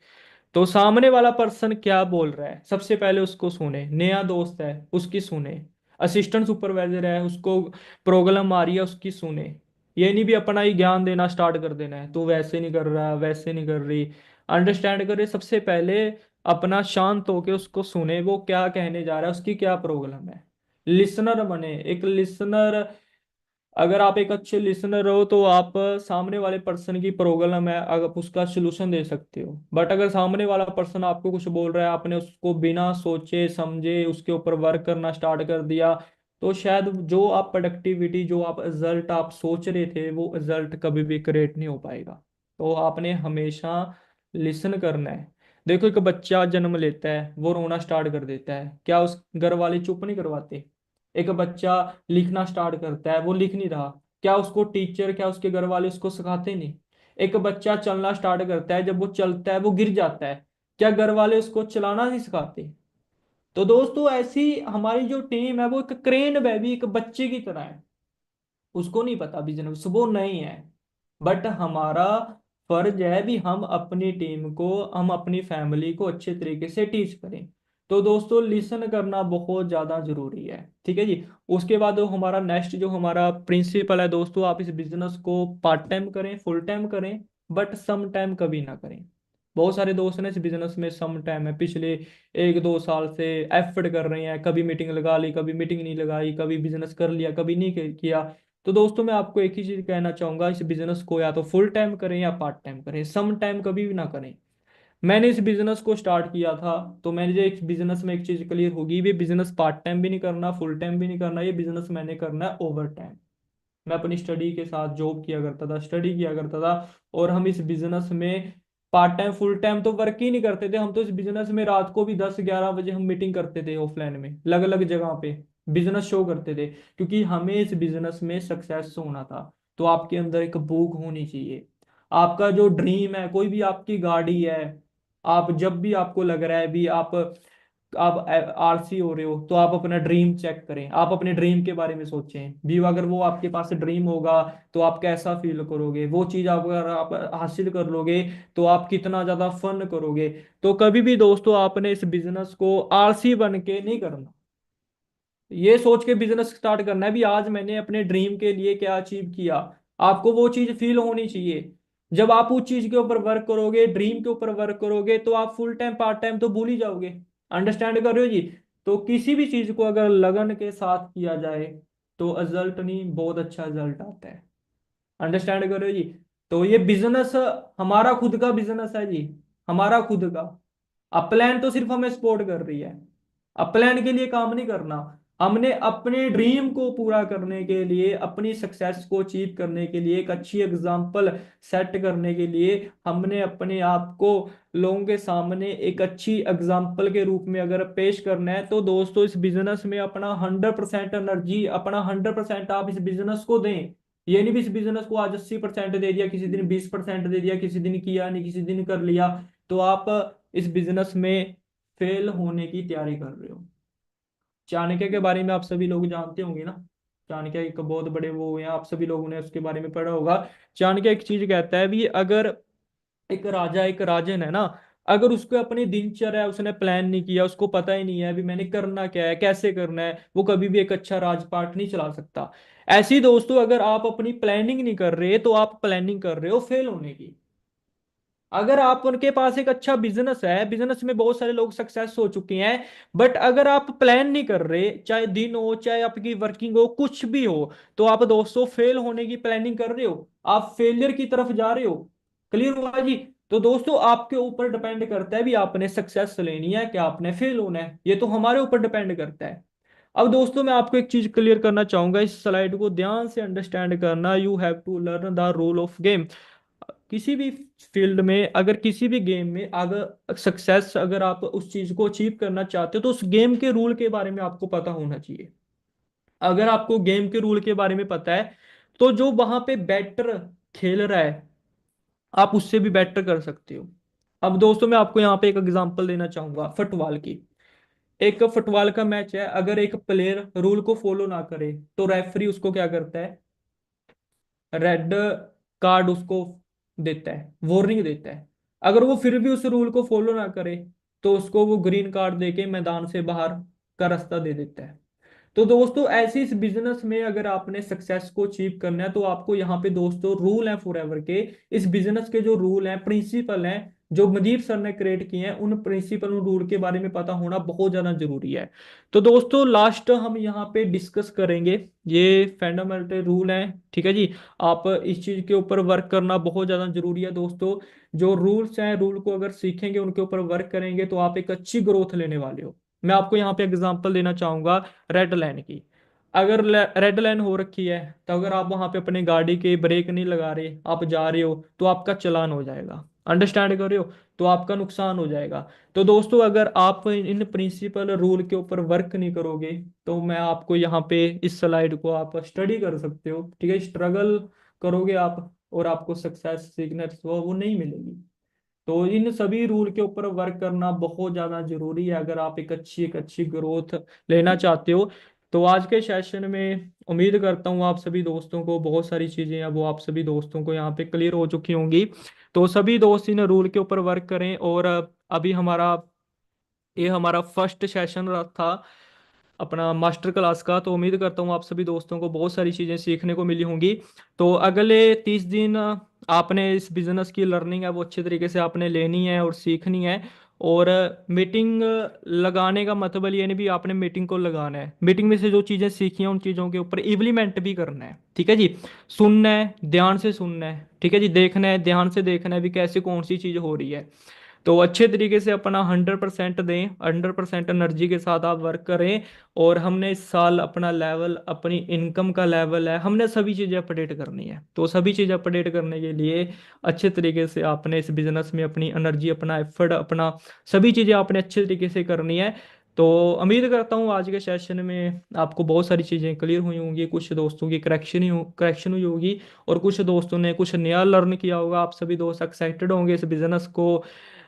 तो सामने वाला पर्सन क्या बोल रहा है सबसे पहले उसको सुने, नया दोस्त है उसकी सुने, असिस्टेंट सुपरवाइजर है उसको प्रॉब्लम आ रही है उसकी सुने। ये नहीं भी अपना ही ज्ञान देना स्टार्ट कर देना है, तू वैसे नहीं कर रहा, वैसे नहीं कर रही। अंडरस्टैंड करे सबसे पहले, अपना शांत होके उसको सुने, वो क्या कहने जा रहा है, उसकी क्या प्रॉब्लम है। लिसनर बने, एक लिसनर। अगर आप एक अच्छे लिसनर हो तो आप सामने वाले पर्सन की प्रॉब्लम है अगर उसका सोल्यूशन दे सकते हो। बट अगर सामने वाला पर्सन आपको कुछ बोल रहा है, आपने उसको बिना सोचे समझे उसके ऊपर वर्क करना स्टार्ट कर दिया, तो शायद जो आप प्रोडक्टिविटी, जो आप रिजल्ट आप सोच रहे थे, वो रिजल्ट कभी भी क्रिएट नहीं हो पाएगा। तो आपने हमेशा लिसन करना है। देखो, एक बच्चा जन्म लेता है, वो रोना स्टार्ट कर देता है, क्या उस घर वाले चुप नहीं करवाते? एक बच्चा लिखना स्टार्ट करता है, वो लिख नहीं रहा, क्या उसको टीचर, क्या उसके घर वाले उसको सिखाते नहीं? एक बच्चा चलना स्टार्ट करता है, जब वो चलता है वो गिर जाता है, क्या घर वाले उसको चलाना नहीं सिखाते? तो दोस्तों, ऐसी हमारी जो टीम है वो एक क्रेन बेबी, एक बच्चे की तरह है। उसको नहीं पता बिजनेस, वो नहीं है। बट हमारा फर्ज है भी हम अपनी टीम को, हम अपनी फैमिली को अच्छे तरीके से टीच करें। तो दोस्तों, लिसन करना बहुत ज्यादा जरूरी है, ठीक है जी। उसके बाद हमारा नेक्स्ट जो हमारा प्रिंसिपल है दोस्तों, आप इस बिजनेस को पार्ट टाइम करें, फुल टाइम करें, बट सम टाइम कभी ना करें। बहुत सारे दोस्त ने इस बिजनेस में सम टाइम है, पिछले 1-2 साल से एफर्ट कर रहे हैं, कभी मीटिंग लगा ली, कभी मीटिंग नहीं लगाई, कभी बिजनेस कर लिया, कभी नहीं किया। तो दोस्तों, मैं आपको एक ही चीज कहना चाहूंगा, इस बिजनेस को या तो फुल टाइम करें या पार्ट टाइम करें, सम टाइम कभी भी ना करें। मैंने इस बिजनेस को स्टार्ट किया था, तो मैंने जो एक बिजनेस में एक चीज क्लियर होगी, ये बिजनेस पार्ट टाइम भी नहीं करना, फुल टाइम भी नहीं करना, ये बिजनेस मैंने करना है ओवर टाइम। मैं अपनी स्टडी के साथ जॉब किया करता था, स्टडी किया करता था, और हम इस बिजनेस में पार्ट टाइम फुल टाइम तो वर्क ही नहीं करते थे। हम तो इस बिजनेस में रात को भी 10-11 बजे हम मीटिंग करते थे ऑफलाइन में, अलग अलग जगह पे बिजनेस शो करते थे, क्योंकि हमें इस बिजनेस में सक्सेस होना था। तो आपके अंदर एक भूख होनी चाहिए। आपका जो ड्रीम है, कोई भी आपकी गाड़ी है, आप जब भी आपको लग रहा है भी आप आलसी हो रहे हो, तो आप अपना ड्रीम चेक करें, आप अपने ड्रीम के बारे में सोचें भी। अगर वो आपके पास ड्रीम होगा तो आप कैसा फील करोगे, वो चीज़ आप अगर आप हासिल कर लोगे तो आप कितना ज़्यादा फन करोगे। तो कभी भी दोस्तों, आपने इस बिजनेस को आलसी बन के नहीं करना, ये सोच के बिजनेस स्टार्ट करना है भी आज मैंने अपने ड्रीम के लिए क्या अचीव किया। आपको वो चीज फील होनी चाहिए। जब आप उस चीज के ऊपर वर्क करोगे, ड्रीम के ऊपर वर्क करोगे, तो आप फुल टाइम पार्ट टाइम तो भूल ही जाओगे। अंडरस्टैंड कर रहे हो जी? तो किसी भी चीज को अगर लगन के साथ किया जाए तो रिजल्ट नहीं, बहुत अच्छा रिजल्ट आता है। अंडरस्टैंड कर रहे हो जी? तो ये बिजनेस हमारा खुद का बिजनेस है जी, हमारा खुद का। अपलैन तो सिर्फ हमें सपोर्ट कर रही है, अपलैन के लिए काम नहीं करना। हमने अपने ड्रीम को पूरा करने के लिए, अपनी सक्सेस को अचीव करने के लिए, एक अच्छी एग्जांपल सेट करने के लिए, हमने अपने आप को लोगों के सामने एक अच्छी एग्जांपल के रूप में अगर पेश करना है, तो दोस्तों इस बिजनेस में अपना 100% एनर्जी, अपना 100% आप इस बिजनेस को दें। ये नहीं भी इस बिजनेस को आज 80% दे दिया, किसी दिन 20% दे दिया, किसी दिन किया नहीं, किसी दिन कर लिया, तो आप इस बिजनेस में फेल होने की तैयारी कर रहे हो। चाणक्य के बारे में आप सभी लोग जानते होंगे ना। चाणक्य एक बहुत बड़े वो हैं, आप सभी लोगों ने उसके बारे में पढ़ा होगा। चाणक्य एक चीज कहता है भी, अगर एक राजा, एक राजन है ना, अगर उसको अपनी दिनचर्या उसने प्लान नहीं किया, उसको पता ही नहीं है भी मैंने करना क्या है, कैसे करना है, वो कभी भी एक अच्छा राजपाट नहीं चला सकता। ऐसे ही दोस्तों, अगर आप अपनी प्लानिंग नहीं कर रहे तो आप प्लानिंग कर रहे हो फेल होने की। अगर आप उनके पास एक अच्छा बिजनेस है, बिजनेस में बहुत सारे लोग सक्सेस हो चुके हैं, बट अगर आप प्लान नहीं कर रहे, चाहे दिन हो चाहे आपकी वर्किंग हो कुछ भी हो, तो आप दोस्तों फेल होने की प्लानिंग कर रहे हो, आप फेलियर की तरफ जा रहे हो। क्लियर हुआ जी? तो दोस्तों, आपके ऊपर डिपेंड करता है भी आपने सक्सेस लेनी है क्या आपने फेल होना है, ये तो हमारे ऊपर डिपेंड करता है। अब दोस्तों, मैं आपको एक चीज क्लियर करना चाहूंगा, इस स्लाइड को ध्यान से अंडरस्टैंड करना। You have to learn the rule of game. किसी भी फील्ड में, अगर किसी भी गेम में अगर सक्सेस, अगर आप उस चीज को अचीव करना चाहते हो, तो उस गेम के रूल के बारे में आपको पता होना चाहिए। अगर आपको गेम के रूल के बारे में पता है, तो जो वहां पे बेटर खेल रहा है, आप उससे भी बेटर कर सकते हो। अब दोस्तों, मैं आपको यहाँ पे एक एग्जांपल देना चाहूंगा फुटबॉल की। एक फुटबॉल का मैच है, अगर एक प्लेयर रूल को फॉलो ना करे तो रेफरी उसको क्या करता है, रेड कार्ड उसको देता है, वार्निंग देता है। अगर वो फिर भी उस रूल को फॉलो ना करे तो उसको वो ग्रीन कार्ड देके मैदान से बाहर का रास्ता दे देता है। तो दोस्तों ऐसे इस बिजनेस में अगर आपने सक्सेस को अचीव करना है तो आपको यहाँ पे दोस्तों रूल हैं फॉरएवर के। इस बिजनेस के जो रूल हैं, प्रिंसिपल हैं, जो मदीप सर ने क्रिएट किए हैं, उन प्रिंसिपल उन रूल के बारे में पता होना बहुत ज्यादा जरूरी है। तो दोस्तों लास्ट हम यहाँ पे डिस्कस करेंगे ये फंडामेंटल रूल हैं, ठीक है जी। आप इस चीज के ऊपर वर्क करना बहुत ज्यादा जरूरी है दोस्तों। जो रूल्स हैं, रूल को अगर सीखेंगे, उनके ऊपर वर्क करेंगे तो आप एक अच्छी ग्रोथ लेने वाले हो। मैं आपको यहाँ पे एग्जांपल देना चाहूंगा रेड लाइन की। अगर रेड लाइन हो रखी है तो अगर आप वहां पे अपनी गाड़ी के ब्रेक नहीं लगा रहे, आप जा रहे हो, तो आपका चालान हो जाएगा। अंडरस्टैंड कर रहे हो? तो आपका नुकसान हो जाएगा। तो दोस्तों अगर आप इन प्रिंसिपल रूल के ऊपर वर्क नहीं करोगे तो मैं आपको यहाँ पे इस स्लाइड को आप स्टडी कर सकते हो, ठीक है। स्ट्रगल करोगे आप और आपको सक्सेस सीखने वो नहीं मिलेगी। तो इन सभी रूल के ऊपर वर्क करना बहुत ज़्यादा जरूरी है अगर आप एक अच्छी ग्रोथ लेना चाहते हो। तो आज के सेशन में उम्मीद करता हूँ आप सभी दोस्तों को बहुत सारी चीज़ें हैं वो आप सभी दोस्तों को यहाँ पे क्लियर हो चुकी होंगी। तो सभी दोस्त इन रूल के ऊपर वर्क करें। और अभी हमारा फर्स्ट सेशन था अपना मास्टर क्लास का। तो उम्मीद करता हूँ आप सभी दोस्तों को बहुत सारी चीज़ें सीखने को मिली होंगी। तो अगले 30 दिन आपने इस बिजनेस की लर्निंग है वो अच्छे तरीके से आपने लेनी है और सीखनी है। और मीटिंग लगाने का मतलब ये नहीं भी आपने मीटिंग को लगाना है, मीटिंग में से जो चीज़ें सीखी हैं उन चीज़ों के ऊपर इम्प्लीमेंट भी करना है, ठीक है जी। सुनना है, ध्यान से सुनना है, ठीक है जी। देखना है, ध्यान से देखना है भी कैसे कौन सी चीज़ हो रही है। तो अच्छे तरीके से अपना 100% दें, 100% एनर्जी के साथ आप वर्क करें। और हमने इस साल अपना लेवल, अपनी इनकम का लेवल है, हमने सभी चीज़ें अपडेट करनी है। तो सभी चीज़ें अपडेट करने के लिए अच्छे तरीके से आपने इस बिजनेस में अपनी एनर्जी, अपना एफर्ट, अपना सभी चीज़ें आपने अच्छे तरीके से करनी है। तो उम्मीद करता हूँ आज के सेशन में आपको बहुत सारी चीज़ें क्लियर हुई होंगी, कुछ दोस्तों की करेक्शन हुई होगी और कुछ दोस्तों ने कुछ नया लर्न किया होगा। आप सभी दोस्त एक्साइटेड होंगे इस बिजनेस को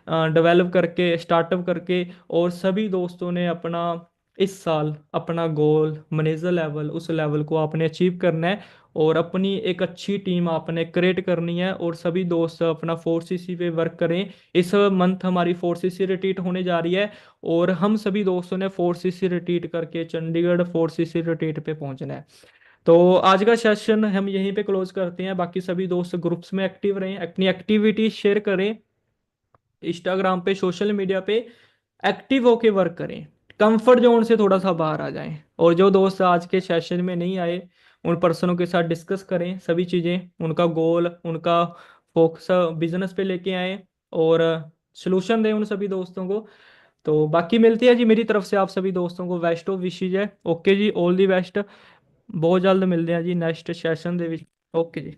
डेवलप करके, स्टार्टअप करके। और सभी दोस्तों ने अपना इस साल अपना गोल, मैनेजर लेवल, उस लेवल को आपने अचीव करना है और अपनी एक अच्छी टीम आपने क्रिएट करनी है। और सभी दोस्त अपना 4CC पे वर्क करें। इस मंथ हमारी 4CC रिट्रीट होने जा रही है और हम सभी दोस्तों ने 4CC रिट्रीट करके चंडीगढ़ 4CC रिट्रीट पे पहुंचना है। तो आज का सेशन हम यहीं पे क्लोज करते हैं। बाकी सभी दोस्त ग्रुप्स में एक्टिव रहें, अपनी एक्टिविटी शेयर करें, इंस्टाग्राम पे, सोशल मीडिया पे एक्टिव होके वर्क करें, कंफर्ट जोन से थोड़ा सा बाहर आ जाएं। और जो दोस्त आज के सेशन में नहीं आए उन पर्सनों के साथ डिस्कस करें सभी चीज़ें, उनका गोल, उनका फोकस बिजनेस पे लेके आए और सोल्यूशन दें उन सभी दोस्तों को। तो बाकी मिलती है जी मेरी तरफ से आप सभी दोस्तों को बेस्ट ऑफ विशेज है। ओके जी, ऑल दी बेस्ट। बहुत जल्द मिलते हैं जी नेक्स्ट सेशन दे। ओके जी।